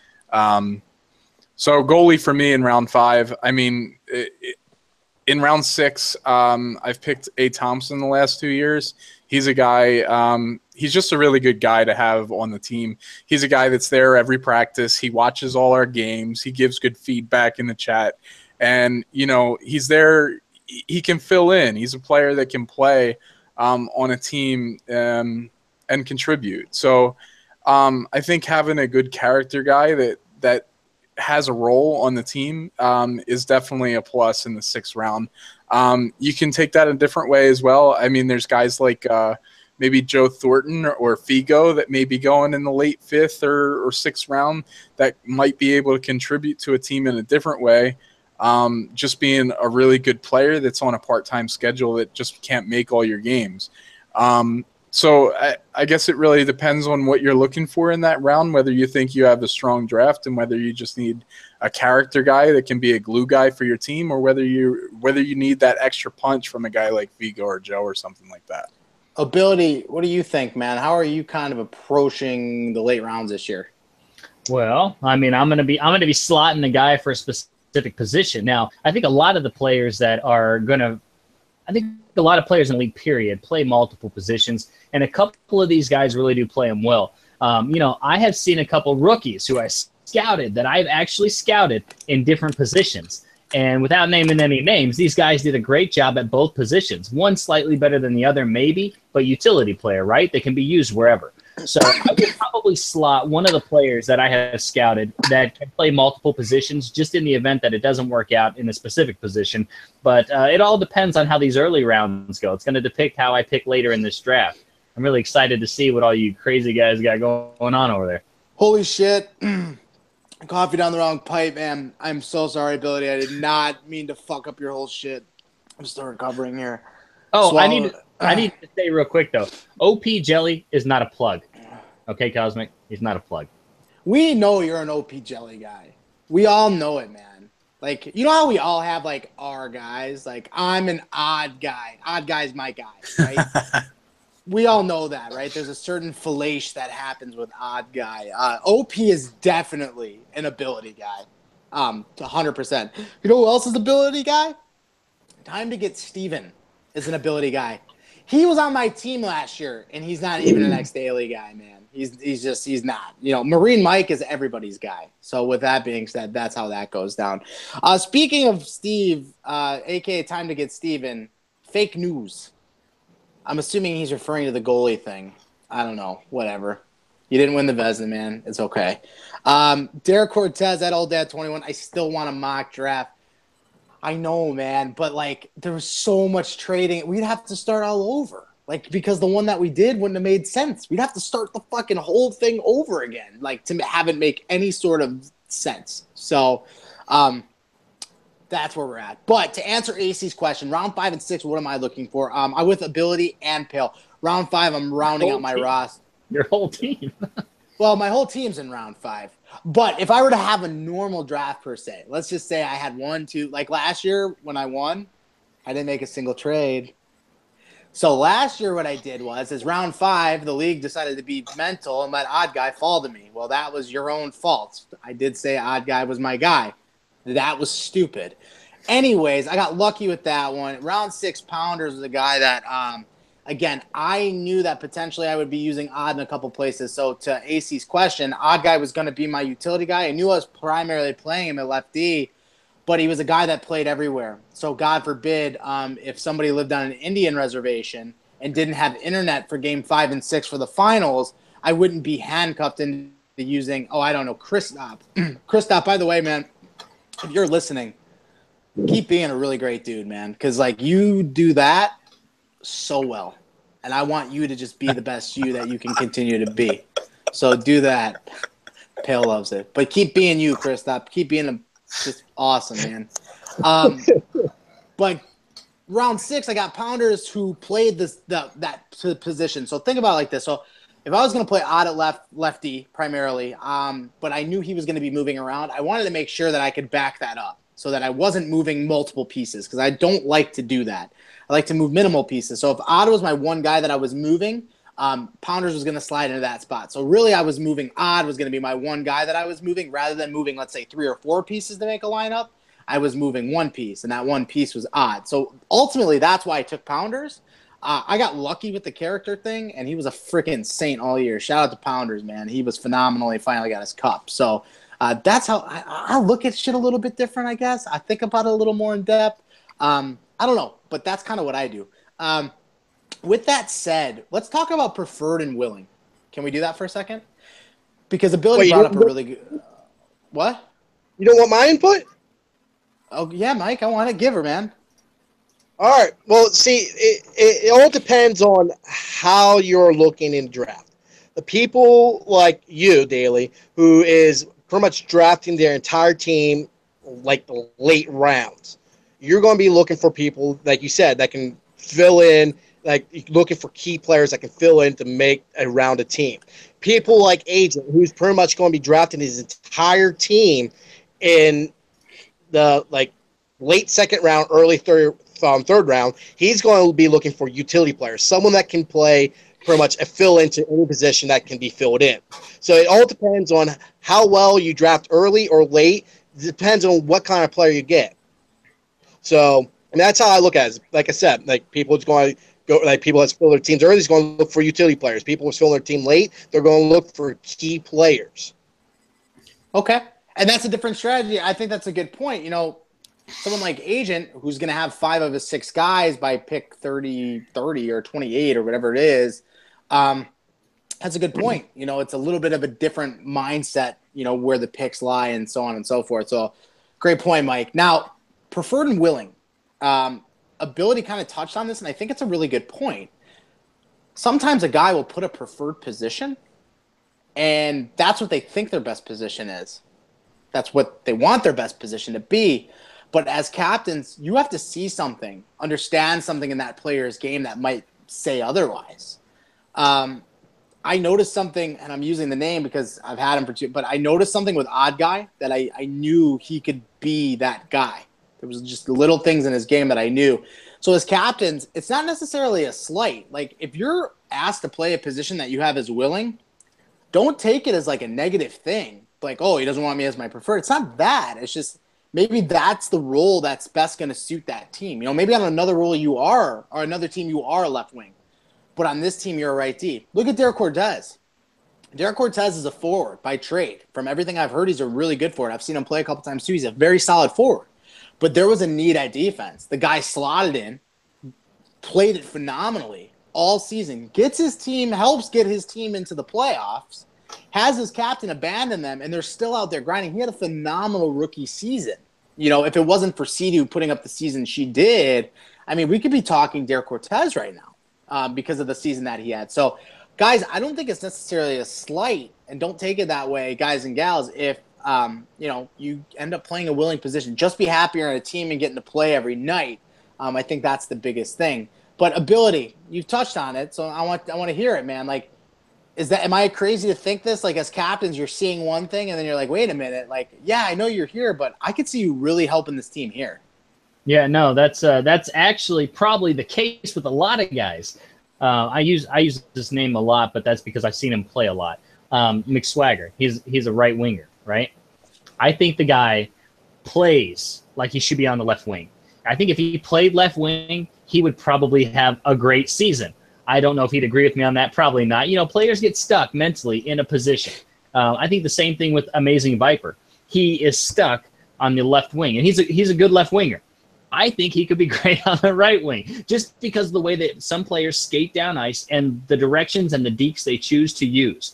So goalie for me in round 5. I mean, in round 6, I've picked A. Thompson the last 2 years. He's a guy, he's just a really good guy to have on the team. He's a guy that's there every practice. He watches all our games. He gives good feedback in the chat. And, he's there. He can fill in. He's a player that can play on a team and contribute. So I think having a good character guy that has a role on the team is definitely a plus in the 6th round. You can take that a different way as well. I mean, there's guys like maybe Joe Thornton or Figo that may be going in the late 5th or 6th round that might be able to contribute to a team in a different way. Just being a really good player that's on a part-time schedule that just can't make all your games. So I guess it really depends on what you're looking for in that round, whether you think you have a strong draft and whether you just need a character guy that can be a glue guy for your team, or whether you need that extra punch from a guy like Vigo or Joe or something like that. Ability, what do you think, man? How are you kind of approaching the late rounds this year? Well, I mean, I'm gonna be slotting the guy for a specific position. Now, I think a lot of the players that are gonna I think a lot of players in the league, period, play multiple positions, and a couple of these guys really do play them well. I have seen a couple rookies who I scouted that I've actually scouted in different positions. And without naming any names, these guys did a great job at both positions. One slightly better than the other, maybe, but utility player, right? They can be used wherever. So I would probably slot one of the players that I have scouted that can play multiple positions just in the event that it doesn't work out in a specific position. But it all depends on how these early rounds go. It's going to depict how I pick later in this draft. I'm really excited to see what all you crazy guys got going on over there. Holy shit. Coffee down the wrong pipe, man. I'm so sorry, Ability. I did not mean to fuck up your whole shit. I'm still recovering here. Oh, I need to say real quick, though. OP Jelly is not a plug. Okay, Cosmic? He's not a plug. We know you're an OP Jelly guy. We all know it, man. Like, you know how we all have, like, our guys? Like, I'm an odd guy. Odd guy's my guy, right? We all know that, right? There's a certain fellation that happens with odd guy. OP is definitely an ability guy. 100%. You know who else is an ability guy? Time to Get Steven is an ability guy. He was on my team last year, and he's not even an ex-daily guy, man. He's not. Marine Mike is everybody's guy. So with that being said, that's how that goes down. Speaking of Steve, a.k.a. Time to Get Steven, fake news. I'm assuming he's referring to the goalie thing. I don't know. Whatever. You didn't win the Vezina, man. It's okay. Derek Cortez at Old Dad 21. I still want a mock draft. I know, man. But, there was so much trading. We'd have to start all over. Because the one that we did wouldn't have made sense. We'd have to start the fucking whole thing over again. To have it make any sort of sense. So, that's where we're at. But to answer AC's question, round 5 and 6, what am I looking for? I'm with Ability and Pale. Round 5, I'm rounding out my roster. Your whole team. Well, my whole team's in round 5. But if I were to have a normal draft per se, let's just say I had 1, 2, like last year when I won, I didn't make a single trade. So last year what I did is round 5, the league decided to be mental and let Odd Guy fall to me. Well, that was your own fault. I did say Odd Guy was my guy. That was stupid. Anyways, I got lucky with that one. Round 6, Pounders was a guy that, again, I knew that potentially I would be using Odd in a couple places. So to AC's question, Odd Guy was going to be my utility guy. I knew I was primarily playing him at left D, but he was a guy that played everywhere. So God forbid if somebody lived on an Indian reservation and didn't have internet for game 5 and 6 for the finals, I wouldn't be handcuffed into using, Kristaps. Kristaps, by the way, man, if you're listening, keep being a really great dude, man, because you do that so well, and I want you to just be the best you that you can continue to be. So do that. Pale loves it, but keep being you, Kristaps. Keep being just awesome, man. But round 6, I got Pounders who played that position. So think about it like this. So if I was going to play Odd at lefty primarily, but I knew he was going to be moving around, I wanted to make sure that I could back that up so that I wasn't moving multiple pieces because I don't like to do that. I like to move minimal pieces. So if Odd was my one guy that I was moving, Pounders was going to slide into that spot. So really I was moving Odd was going to be my one guy that I was moving rather than moving, let's say, 3 or 4 pieces to make a lineup. I was moving one piece, and that one piece was Odd. So ultimately that's why I took Pounders. I got lucky with the character thing, and he was a freaking saint all year. Shout out to Pounders, man. He was phenomenal. He finally got his cup. So that's how I look at shit a little bit different, I guess. I think about it a little more in depth. I don't know, but that's kind of what I do. With that said, let's talk about preferred and willing. Can we do that for a second? Because Ability brought up a really good what? You don't want my input? Oh, yeah, Mike, I want to give her, man. All right. Well, see, it all depends on how you're looking in draft. The people like you, Daly, who is pretty much drafting their entire team like the late rounds, you're going to be looking for people, like you said, that can fill in, like looking for key players that can fill in to make around a team. People like Agent, who's pretty much going to be drafting his entire team in the late second round, early third round. He's going to be looking for utility players, someone that can play pretty much a fill into any position that can be filled in. So it all depends on how well you draft early or late. It depends on what kind of player you get. So, and that's how I look at it. Like I said, like people going to go, like people that fill their teams early is going to look for utility players. People who fill their team late, they're going to look for key players. Okay. And that's a different strategy. I think that's a good point. You know, someone like Agent, who's going to have 5 of his 6 guys by pick 30 or 28 or whatever it is, that's a good point. You know, it's a little bit of a different mindset, you know, where the picks lie and so on and so forth. So great point, Mike. Now, preferred and willing. Ability kind of touched on this, and I think it's a really good point. Sometimes a guy will put a preferred position, and that's what they think their best position is. That's what they want their best position to be. But as captains, you have to see something, understand something in that player's game that might say otherwise. I noticed something, and I'm using the name because I've had him for 2, but I noticed something with Odd Guy that I knew he could be that guy. There was just little things in his game that I knew. So as captains, it's not necessarily a slight. Like if you're asked to play a position that you have as willing, don't take it as like a negative thing. Like, oh, he doesn't want me as my preferred. It's not that. It's just maybe that's the role that's best going to suit that team. You know, maybe on another role you are, or another team you are a left wing. But on this team, you're a right D. Look at Derek Cortez. Derek Cortez is a forward by trade. From everything I've heard, he's a really good forward. I've seen him play a couple times too. He's a very solid forward. But there was a need at defense. The guy slotted in, played it phenomenally all season, gets his team, helps get his team into the playoffs, has his captain abandon them, and they're still out there grinding. He had a phenomenal rookie season. You know, if it wasn't for Sidu putting up the season she did, I mean, we could be talking Derek Cortez right now because of the season that he had. So, guys, I don't think it's necessarily a slight, and don't take it that way, guys and gals, if you know, you end up playing a willing position. Just be happier on a team and getting to play every night. I think that's the biggest thing. But ability, you've touched on it, so I want to hear it, man. Like, am I crazy to think this? Like, as captains, you're seeing one thing, and then you're like, wait a minute. Like, yeah, I know you're here, but I could see you really helping this team here. Yeah, no, that's actually probably the case with a lot of guys. I use this name a lot, but that's because I've seen him play a lot. McSwagger, he's a right winger, right? I think the guy plays like he should be on the left wing. I think if he played left wing, he would probably have a great season. I don't know if he'd agree with me on that. Probably not. You know, players get stuck mentally in a position. I think the same thing with Amazing Viper. He is stuck on the left wing, and he's a good left winger. I think he could be great on the right wing just because of the way that some players skate down ice and the directions and the dekes they choose to use.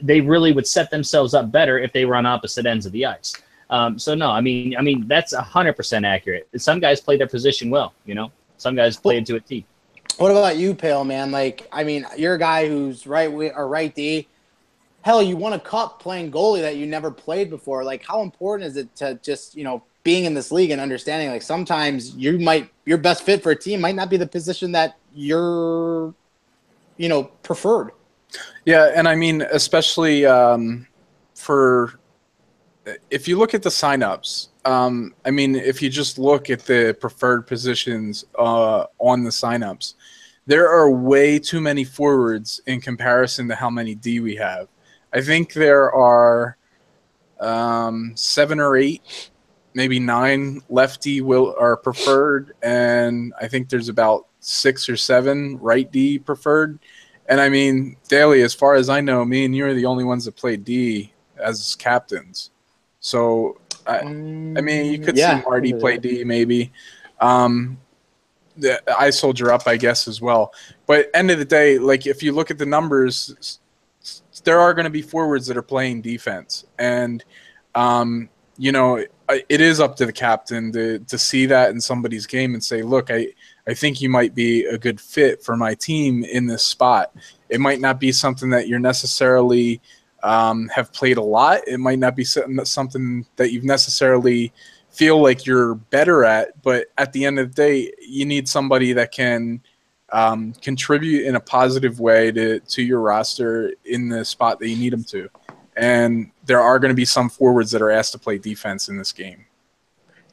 They really would set themselves up better if they were on opposite ends of the ice. So no, I mean that's 100% accurate. Some guys play their position well, you know. Some guys play into a T. What about you, Pale, man? Like, I mean, you're a guy who's right D. Hell, you won a cup playing goalie that you never played before. Like, how important is it to just, you know, being in this league and understanding, like, sometimes your best fit for a team might not be the position that you're, you know, preferred. Yeah, and I mean, especially for if you look at the signups, I mean, if you just look at the preferred positions on the signups, there are way too many forwards in comparison to how many D we have. I think there are 7 or 8 maybe 9 lefty are preferred, and I think there's about 6 or 7 right D preferred. And I mean, Daly, as far as I know, me and you are the only ones that play D as captains. So I mean, you could see Marty play D maybe. I soldier up, I guess, as well. But end of the day, like if you look at the numbers, there are going to be forwards that are playing defense, and you know, it is up to the captain to see that in somebody's game and say, look, I think you might be a good fit for my team in this spot. It might not be something that you're necessarily have played a lot. It might not be something that you've necessarily feel like you're better at, but at the end of the day, you need somebody that can contribute in a positive way to your roster in the spot that you need them to. And there are going to be some forwards that are asked to play defense in this game.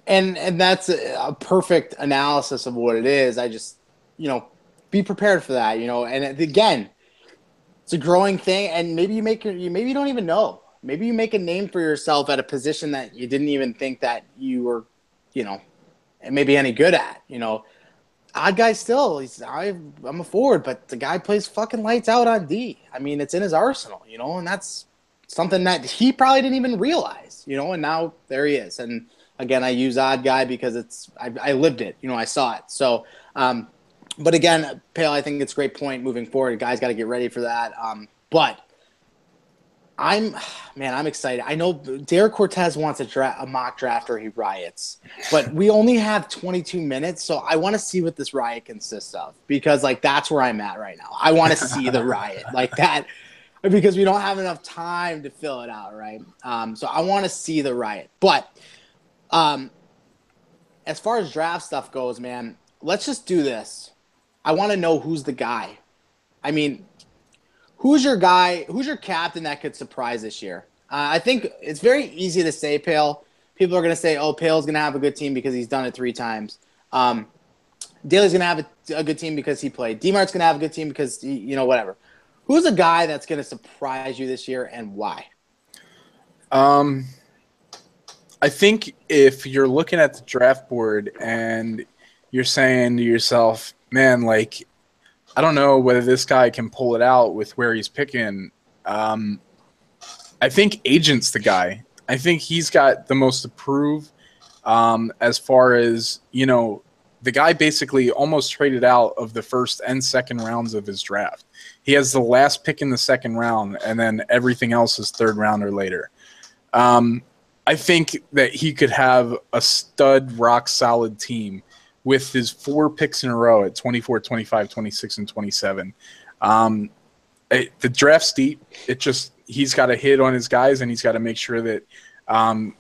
And that's a perfect analysis of what it is. I just, be prepared for that, And again, it's a growing thing, and maybe you don't even know. Maybe you make a name for yourself at a position that you didn't even think that you were, maybe any good at. Odd guy still. I'm a forward, but the guy plays fucking lights out on D. I mean, it's in his arsenal, and that's something that he probably didn't even realize, and now there he is. And again, I use odd guy because I lived it, I saw it. So, but again, Pale, I think it's a great point moving forward. Guys got to get ready for that. But I'm excited. I know Derek Cortez wants a mock draft or he riots, but we only have 22 minutes, so I want to see what this riot consists of because, that's where I'm at right now. I want to see the riot like that because we don't have enough time to fill it out, right? So I want to see the riot. But as far as draft stuff goes, man, let's just do this. I want to know who's the guy. I mean, who's your guy? Who's your captain that could surprise this year? I think it's very easy to say Pale. People are going to say, oh, Pale's going to have a good team because he's done it 3 times. Daly's going to have a good team because he played. D-Mart's going to have a good team because, whatever. Who's a guy that's going to surprise you this year and why? I think if you're looking at the draft board and you're saying to yourself, man, I don't know whether this guy can pull it out with where he's picking. I think Agent's the guy. I think he's got the most to prove as far as, the guy basically almost traded out of the first and second rounds of his draft. He has the last pick in the second round, and then everything else is third round or later. I think that he could have a stud, rock-solid team with his 4 picks in a row at 24, 25, 26, and 27. The draft's deep. He's got to hit on his guys, and he's got to make sure that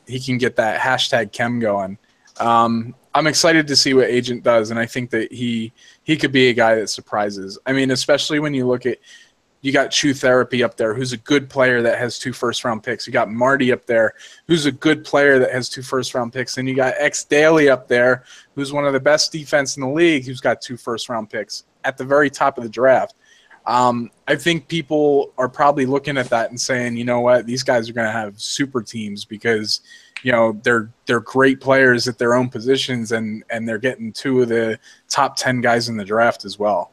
he can get that hashtag Chem going. I'm excited to see what Agent does, and I think that he could be a guy that surprises. I mean, especially when you look at you got True Therapy up there, who's a good player that has 2 first-round picks. You got Marty up there, who's a good player that has 2 first-round picks. And you got X Daly up there, who's one of the best defense in the league, who's got 2 first-round picks at the very top of the draft. I think people are probably looking at that and saying, you know what, these guys are going to have super teams because, they're great players at their own positions and they're getting 2 of the top 10 guys in the draft as well.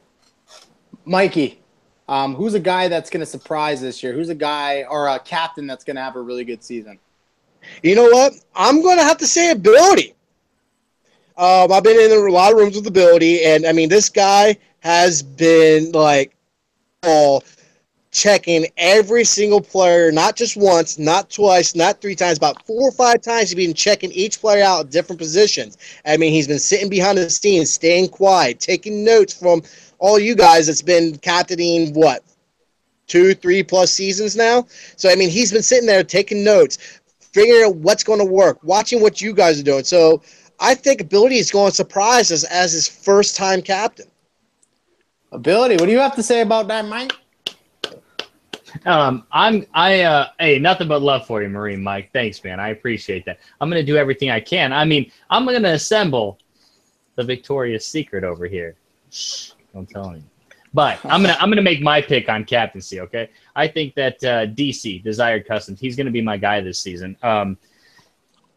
Mikey. Who's a guy that's going to surprise this year? Who's a guy or a captain that's going to have a really good season? You know what? I'm going to have to say Ability. I've been in a lot of rooms with Ability, and, I mean, this guy has been, checking every single player, not just once, not twice, not 3 times, about 4 or 5 times he's been checking each player out at different positions. I mean, he's been sitting behind the scenes, staying quiet, taking notes from all you guys that's been captaining, 2, 3+ seasons now? So, I mean, he's been sitting there taking notes, figuring out what's going to work, watching what you guys are doing. So, I think Ability is going to surprise us as his first-time captain. Ability, what do you have to say about that, Mike? Hey, nothing but love for you, Marine Mike. Thanks, man. I appreciate that. I'm going to do everything I can. I mean, I'm going to assemble the Victoria's Secret over here. Shh, don't tell anyone. But I'm gonna make my pick on captaincy. Okay, I think that DC Desired Customs, he's going to be my guy this season.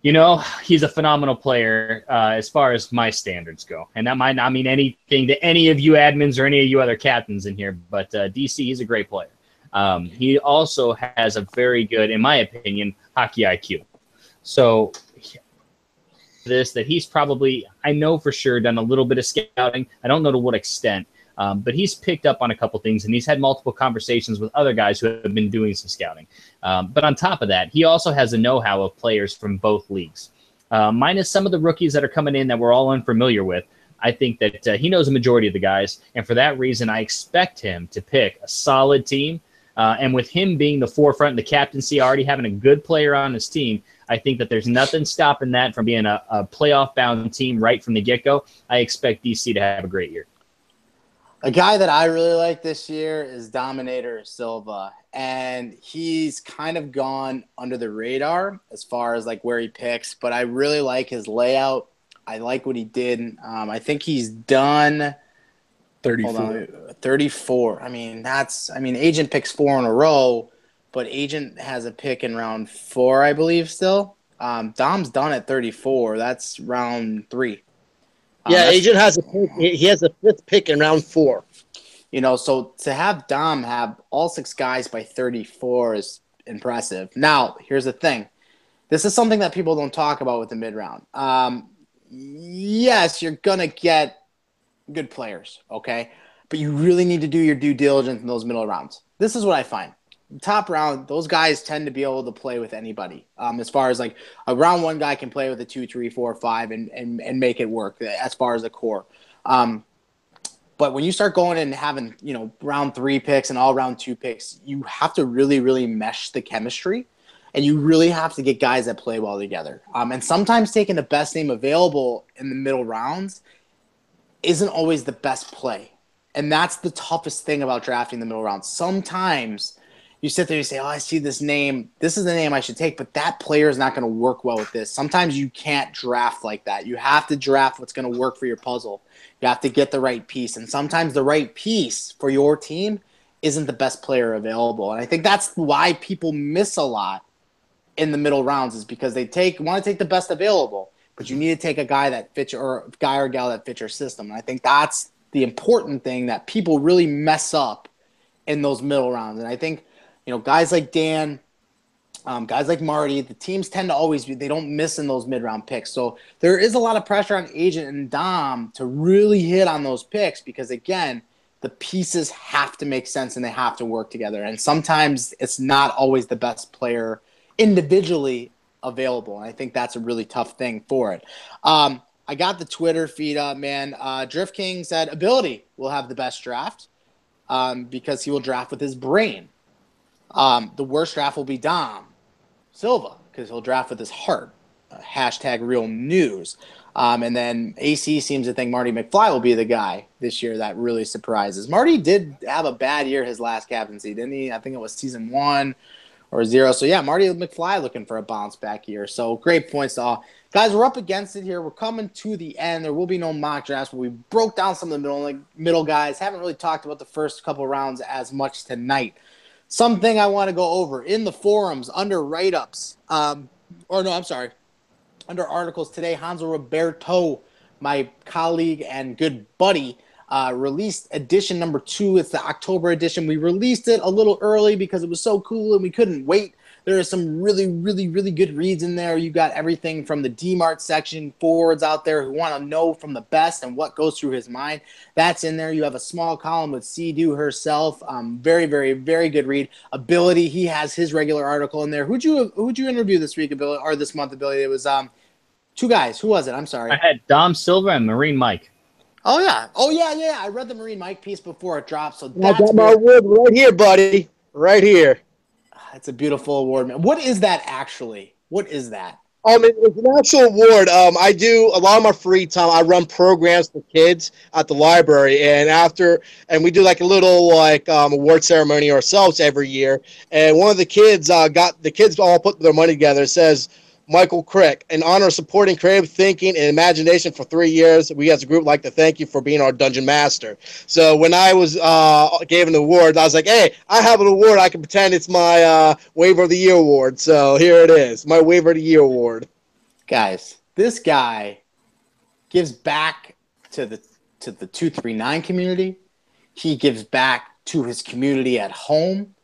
You know, he's a phenomenal player as far as my standards go. And that might not mean anything to any of you admins or any of you other captains in here, but DC, he's a great player. He also has a very good, in my opinion, hockey IQ. So that he's probably, I know for sure, done a little bit of scouting. I don't know to what extent, but he's picked up on a couple things, and he's had multiple conversations with other guys who have been doing some scouting. But on top of that, he also has a know-how of players from both leagues. Minus some of the rookies that are coming in that we're all unfamiliar with, I think that he knows a majority of the guys, and for that reason, I expect him to pick a solid team. And with him being the forefront in the captaincy, already having a good player on his team, I think that there's nothing stopping that from being a playoff-bound team right from the get-go. I expect DC to have a great year. A guy that I really like this year is Dominator Silva, and he's kind of gone under the radar as far as like where he picks, but I really like his layout. I like what he did. I think he's done 34. I mean, Agent picks 4 in a row, but Agent has a pick in round 4, I believe, still. Dom's done at 34. That's round 3. Yeah, Agent has he has a 5th pick in round 4. You know, so to have Dom have all 6 guys by 34 is impressive. Now, here's the thing. This is something that people don't talk about with the mid-round. Yes, you're going to get good players, okay? But you really need to do your due diligence in those middle rounds. This is what I find. Top round, those guys tend to be able to play with anybody. As far as like a round 1 guy can play with a 2, 3, 4, 5 and make it work as far as the core. But when you start going and having, you know, round 3 picks and all round 2 picks, you have to really, really mesh the chemistry. And you really have to get guys that play well together. And sometimes taking the best name available in the middle rounds isn't always the best play. And that's the toughest thing about drafting the middle rounds. Sometimes you sit there and you say, oh, I see this name. This is the name I should take, but that player is not going to work well with this. Sometimes you can't draft like that. You have to draft what's going to work for your puzzle. You have to get the right piece. And sometimes the right piece for your team isn't the best player available. And I think that's why people miss a lot in the middle rounds, is because they want to take the best available, but you need to take a guy that fits or guy or gal that fits your system. And I think that's the important thing that people really mess up in those middle rounds. And I think, you know, guys like Dan, guys like Marty, the teams tend to always they don't miss in those mid-round picks. So there is a lot of pressure on Agent and Dom to really hit on those picks because, again, the pieces have to make sense and they have to work together. And sometimes it's not always the best player individually available. And I think that's a really tough thing for it. I got the Twitter feed up, man. Drift King said Ability will have the best draft because he will draft with his brain. The worst draft will be Dom Silva because he'll draft with his heart. Hashtag real news. And then AC seems to think Marty McFly will be the guy this year that really surprises. Marty did have a bad year his last captaincy, didn't he? I think it was season 1 or 0. So, yeah, Marty McFly looking for a bounce-back year. So, great points to all. Guys, we're up against it here. We're coming to the end. There will be no mock drafts, but we broke down some of the middle guys. Haven't really talked about the first couple rounds as much tonight. Something I want to go over in the forums under write-ups. Under articles today, Hanzo Roberto, my colleague and good buddy, released edition number 2. It's the October edition. We released it a little early because it was so cool and we couldn't wait. There are some really, really, really good reads in there. You got everything from the DMart section, forwards out there who want to know from the best and what goes through his mind. That's in there. You have a small column with Sea-Doo herself. Very, very, very good read. Ability, he has his regular article in there. Who'd you interview this week, Ability, or this month, Ability? It was 2 guys. Who was it? I'm sorry. I had Dom Silva and Marine Mike. Oh, yeah. I read the Marine Mike piece before it dropped. So I got my award right here, buddy. Right here. It's a beautiful award, man. What is that actually? What is that? It's an actual award. I do a lot of my free time. I run programs for kids at the library, and we do like a little award ceremony ourselves every year. And one of the kids the kids all put their money together. It says, Michael Crick, in honor of supporting creative thinking and imagination for 3 years, we as a group like to thank you for being our dungeon master. So when I was gave an award, I was like, hey, I have an award. I can pretend it's my Waiver of the Year award. So here it is, my Waiver of the Year award. Guys, this guy gives back to the 239 community. He gives back to his community at home.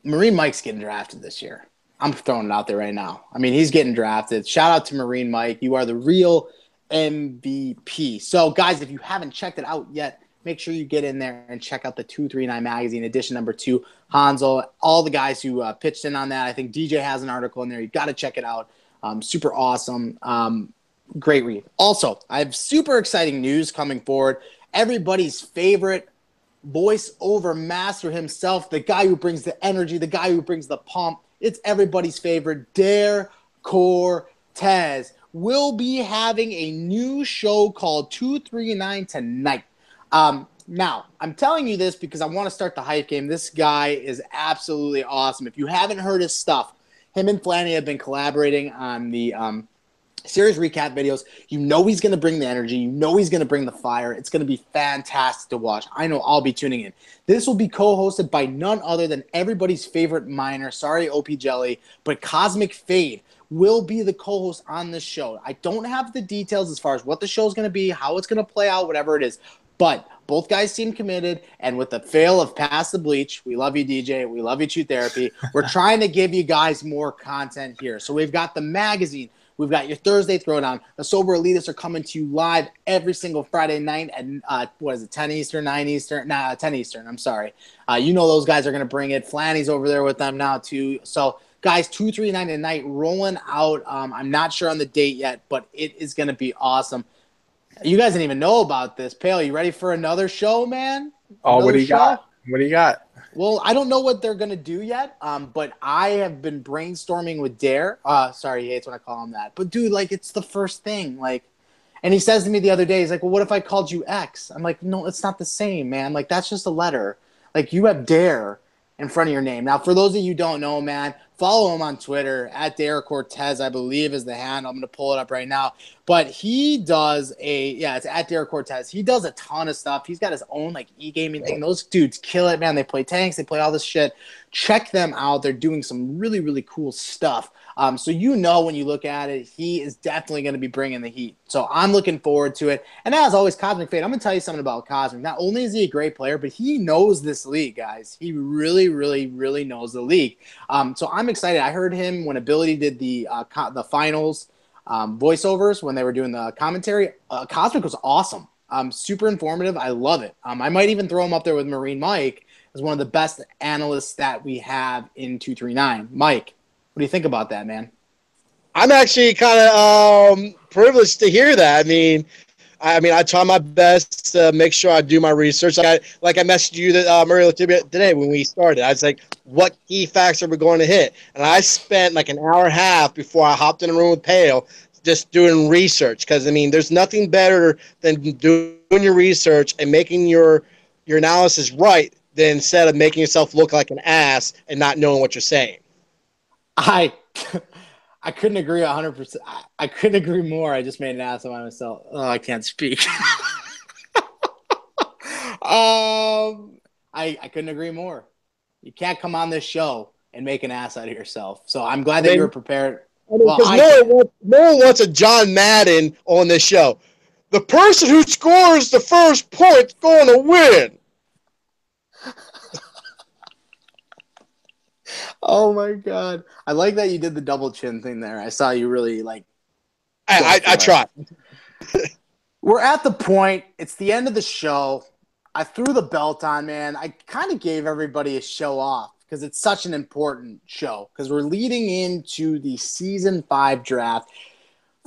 Marine Mike's getting drafted this year. I'm throwing it out there right now. I mean, he's getting drafted. Shout out to Marine Mike. You are the real MVP. So, guys, if you haven't checked it out yet, make sure you get in there and check out the 239 magazine, edition number 2. Hanzo, all the guys who pitched in on that. I think DJ has an article in there. You've got to check it out. Super awesome. Great read. Also, I have super exciting news coming forward. Everybody's favorite voiceover master himself, the guy who brings the energy, the guy who brings the pump. It's everybody's favorite, Dare Cortez, will be having a new show called 239 tonight. Now, I'm telling you this because I want to start the hype game. This guy is absolutely awesome. If you haven't heard his stuff, him and Flanny have been collaborating on the series recap videos. You know he's going to bring the energy. You know he's going to bring the fire. It's going to be fantastic to watch. I know I'll be tuning in. This will be co-hosted by none other than everybody's favorite miner. Sorry, OP Jelly, but Cosmic Fade will be the co-host on this show. I don't have the details as far as what the show is going to be, how it's going to play out, whatever it is. But both guys seem committed, and with the fail of Pass the Bleach, we love you, DJ. We love you, Chew Therapy. We're trying to give you guys more content here. So we've got the magazine. We've got your Thursday Throwdown. The Sober Elitists are coming to you live every single Friday night at, 10 Eastern, 9 Eastern? 10 Eastern, I'm sorry. You know those guys are going to bring it. Flanny's over there with them now, too. So, guys, 239 tonight, rolling out. I'm not sure on the date yet, but it is going to be awesome. You guys didn't even know about this. Pale, you ready for another show, man? What do you got? What do you got? Well, I don't know what they're going to do yet, but I have been brainstorming with Dare. Sorry, he hates when I call him that. But, dude, like, it's the first thing. Like, and he says to me the other day, he's like, well, what if I called you X? I'm like, no, it's not the same, man. Like, that's just a letter. Like, you have Dare in front of your name. Now, for those of you who don't know, man, follow him on Twitter, at Dare Cortez, I believe is the handle. I'm going to pull it up right now. But he does it's at Dare Cortez. He does a ton of stuff. He's got his own, like, e-gaming thing. Those dudes kill it, man. They play tanks. They play all this shit. Check them out. They're doing some really, really cool stuff. So you know when you look at it, he is definitely going to be bringing the heat. So I'm looking forward to it. And as always, Cosmic Fate, I'm going to tell you something about Cosmic. Not only is he a great player, but he knows this league, guys. He really, really, really knows the league. So I'm excited. I heard him when Ability did the finals voiceovers when they were doing the commentary. Cosmic was awesome. Super informative. I love it. I might even throw him up there with Marine Mike as one of the best analysts that we have in 239. Mike, what do you think about that, man? I'm actually kind of privileged to hear that. I mean, I try my best to make sure I do my research. Like I messaged you earlier today when we started. I was like, what key facts are we going to hit? And I spent like an hour and a half before I hopped in a room with Pale just doing research. Because, I mean, there's nothing better than doing your research and making your analysis right than instead of making yourself look like an ass and not knowing what you're saying. I couldn't agree 100%. I couldn't agree more. I just made an ass of myself. Oh, I can't speak. I couldn't agree more. You can't come on this show and make an ass out of yourself. So I'm glad that you were prepared. Because no one wants a John Madden on this show. The person who scores the first point's going to win. Oh my God. I like that you did the double chin thing there. I saw you really like. I tried. We're at the point. It's the end of the show. I threw the belt on, man. I kind of gave everybody a show off because it's such an important show because we're leading into the season 5 draft.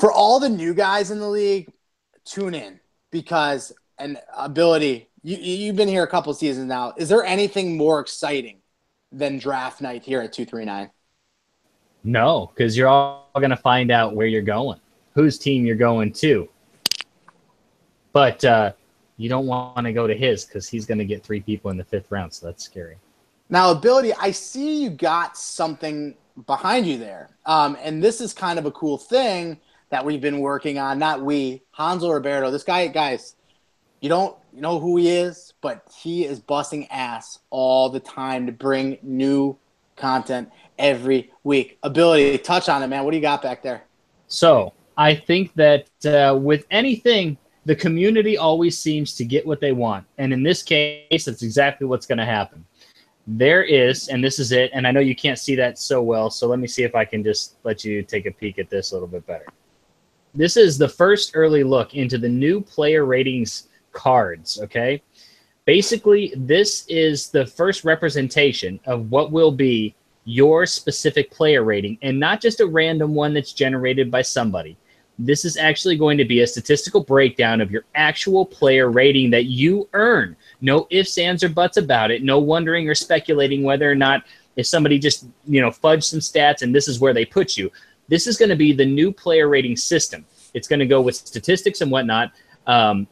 For all the new guys in the league, tune in because an ability. You've been here a couple seasons now. Is there anything more exciting than draft night here at 239? No, because you're all going to find out where you're going, whose team you're going to. But you don't want to go to his because he's going to get 3 people in the 5th round, so that's scary. Now, Ability, I see you got something behind you there. And this is kind of a cool thing that we've been working on. Not we, Hanzo Roberto. This guy, guys, you don't know who he is, but he is busting ass all the time to bring new content every week. Ability, touch on it, man. What do you got back there? So I think that with anything, the community always seems to get what they want. And in this case, that's exactly what's going to happen. There is, and this is it, and I know you can't see that so well, so let me see if I can just let you take a peek at this a little bit better. This is the first early look into the new player ratings cards, okay? Basically, this is the first representation of what will be your specific player rating, and not just a random one that's generated by somebody. This is actually going to be a statistical breakdown of your actual player rating that you earn. No ifs, ands, or buts about it. No wondering or speculating whether or not if somebody just, fudged some stats and this is where they put you. This is going to be the new player rating system. It's going to go with statistics and whatnot.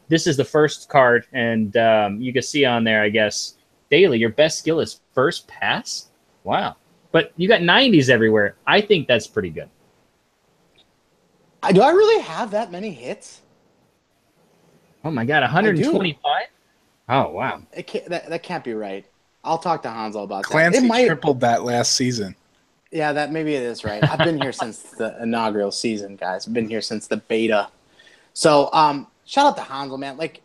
This is the first card, and you can see on there, I guess, daily, your best skill is first pass? Wow. But you got 90s everywhere. I think that's pretty good. Do I really have that many hits? Oh, my God, 125? Oh, wow. That can't be right. I'll talk to Hanzo about Clancy tripled that last season. Yeah, maybe it is right. I've been here since the inaugural season, guys. I've been here since the beta. So, shout out to Hanzo, man. Like,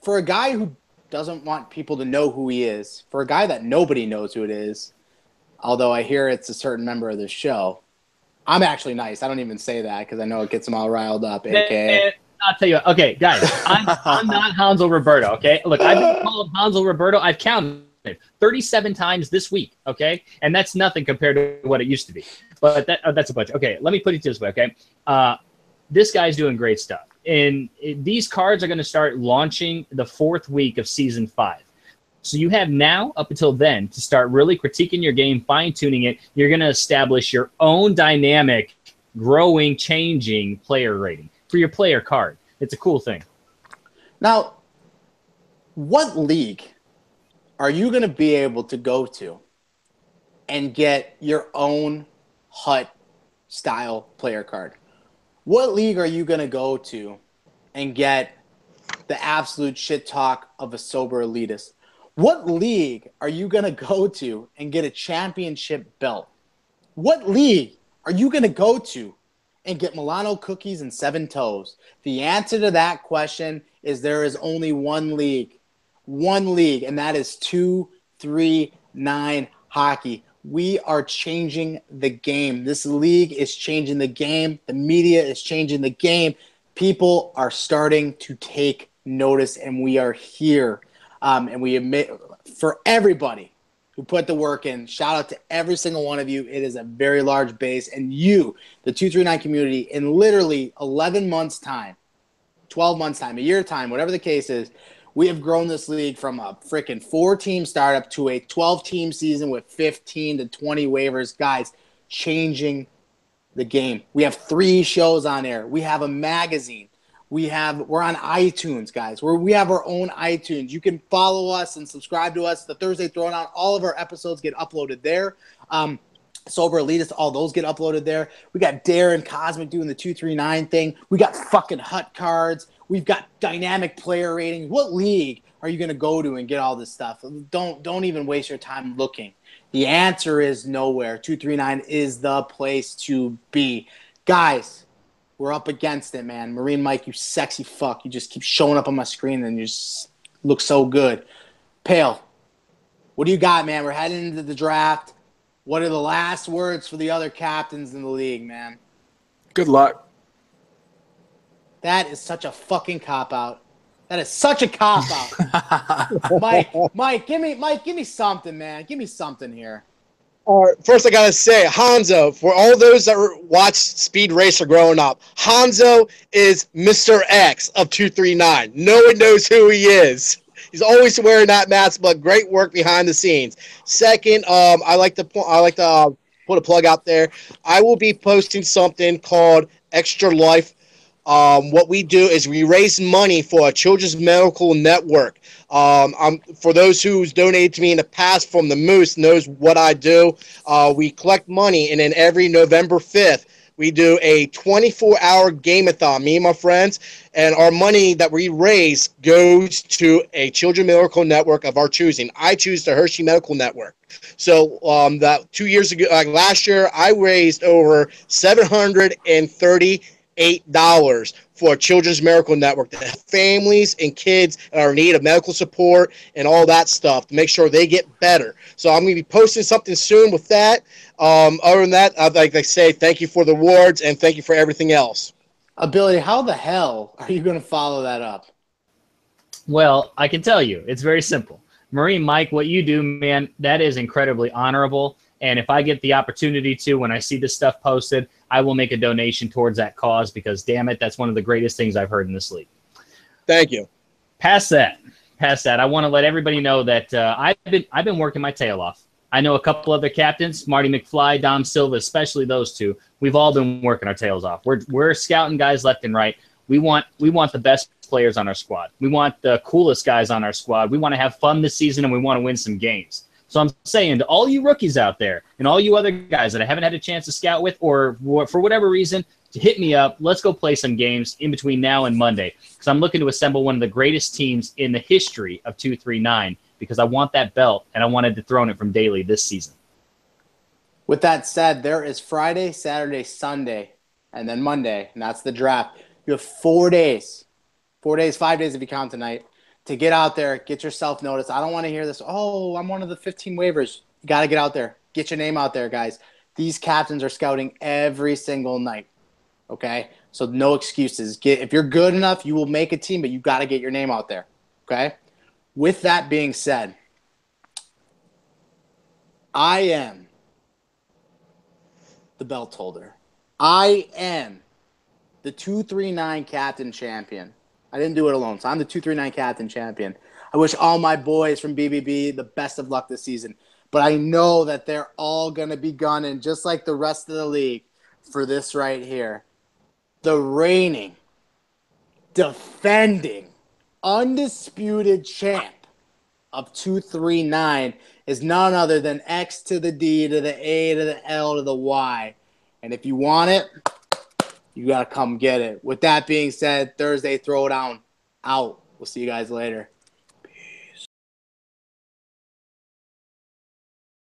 for a guy who doesn't want people to know who he is, for a guy that nobody knows who it is, although I hear it's a certain member of the show, I'm actually nice. I don't even say that because I know it gets them all riled up, a.k.a. I'll tell you. Okay, guys, I'm not Hanzo Roberto, okay? Look, I've been called Hanzo Roberto. I've counted 37 times this week, okay? And that's nothing compared to what it used to be. But that's a bunch. Okay, let me put it this way, okay? This guy's doing great stuff. And these cards are going to start launching the 4th week of Season 5. So you have now up until then to start really critiquing your game, fine-tuning it. You're going to establish your own dynamic, growing, changing player rating for your player card. It's a cool thing. Now, what league are you going to be able to go to and get your own HUT-style player card? What league are you going to go to and get the absolute shit talk of a sober elitist? What league are you going to go to and get a championship belt? What league are you going to go to and get Milano cookies and 7 toes? The answer to that question is there is only one league, and that is 239 hockey. We are changing the game. This league is changing the game. The media is changing the game. People are starting to take notice, and we are here. And we admit, for everybody who put the work in, shout out to every single one of you. It is a very large base. And you, the 239 community, in literally 11 months' time, 12 months' time, a year time, whatever the case is, we have grown this league from a freaking 4-team startup to a 12-team season with 15 to 20 waivers. Guys, changing the game. We have 3 shows on air. We have a magazine. We're on iTunes, guys. We have our own iTunes. You can follow us and subscribe to us. The Thursday Throwdown, all of our episodes get uploaded there. Sober Elitist, all those get uploaded there. We got Darren Cosmic doing the 239 thing. We got fucking HUT cards. We've got dynamic player ratings. What league are you going to go to and get all this stuff? Don't even waste your time looking. The answer is nowhere. 239 is the place to be. Guys, we're up against it, man. Marine Mike, you sexy fuck. You just keep showing up on my screen and you just look so good. Pale, what do you got, man? We're heading into the draft. What are the last words for the other captains in the league, man? Good luck. That is such a fucking cop-out. That is such a cop-out. Mike, give me something, man. Give me something here. First, I gotta say, Hanzo, for all those that watched Speed Racer growing up, Hanzo is Mr. X of 239. No one knows who he is. He's always wearing that mask, but great work behind the scenes. Second, I like to put a plug out there. I will be posting something called Extra Life. What we do is we raise money for a children's medical network. For those who's donated to me in the past from the Moose knows what I do. We collect money, and then every November 5th, we do a 24-hour game-a-thon, me and my friends, and our money that we raise goes to a Children's Miracle Network of our choosing. I choose the Hershey Medical Network. So that 2 years ago, last year, I raised over $738 for Children's Miracle Network to help families and kids that are in need of medical support and all that stuff to make sure they get better. So I'm going to be posting something soon with that. Other than that, I'd like to say thank you for the awards and thank you for everything else. Billy, how the hell are you going to follow that up? Well, I can tell you, it's very simple. Marine Mike, what you do, man, that is incredibly honorable. And if I get the opportunity to, when I see this stuff posted, I will make a donation towards that cause because, damn it, that's one of the greatest things I've heard in this league. Thank you. Past that, I want to let everybody know that I've been working my tail off. I know a couple other captains, Marty McFly, Dom Silva, especially those two. We've all been working our tails off. We're scouting guys left and right. We want the best players on our squad. We want the coolest guys on our squad. We want to have fun this season, and we want to win some games. So I'm saying to all you rookies out there and all you other guys that I haven't had a chance to scout with or for whatever reason, to hit me up. Let's go play some games in between now and Monday because I'm looking to assemble one of the greatest teams in the history of 239 because I want that belt, and I want to dethrone it from Daly this season. With that said, there is Friday, Saturday, Sunday, and then Monday, and that's the draft. You have 4 days, 5 days if you count tonight, to get out there, get yourself noticed. I don't want to hear this, oh, I'm one of the 15 waivers. You got to get out there. Get your name out there, guys. These captains are scouting every single night, okay? So no excuses. If you're good enough, you will make a team, but you got to get your name out there, okay? With that being said, I am the belt holder. I am the 239 captain champion. I didn't do it alone, so I'm the 239 captain champion. I wish all my boys from BBB the best of luck this season, but I know that they're all going to be gunning, just like the rest of the league, for this right here. The reigning, defending, undisputed champ of 239 is none other than X to the D to the A to the L to the Y. And if you want it, you got to come get it. With that being said, Thursday Throwdown out. We'll see you guys later.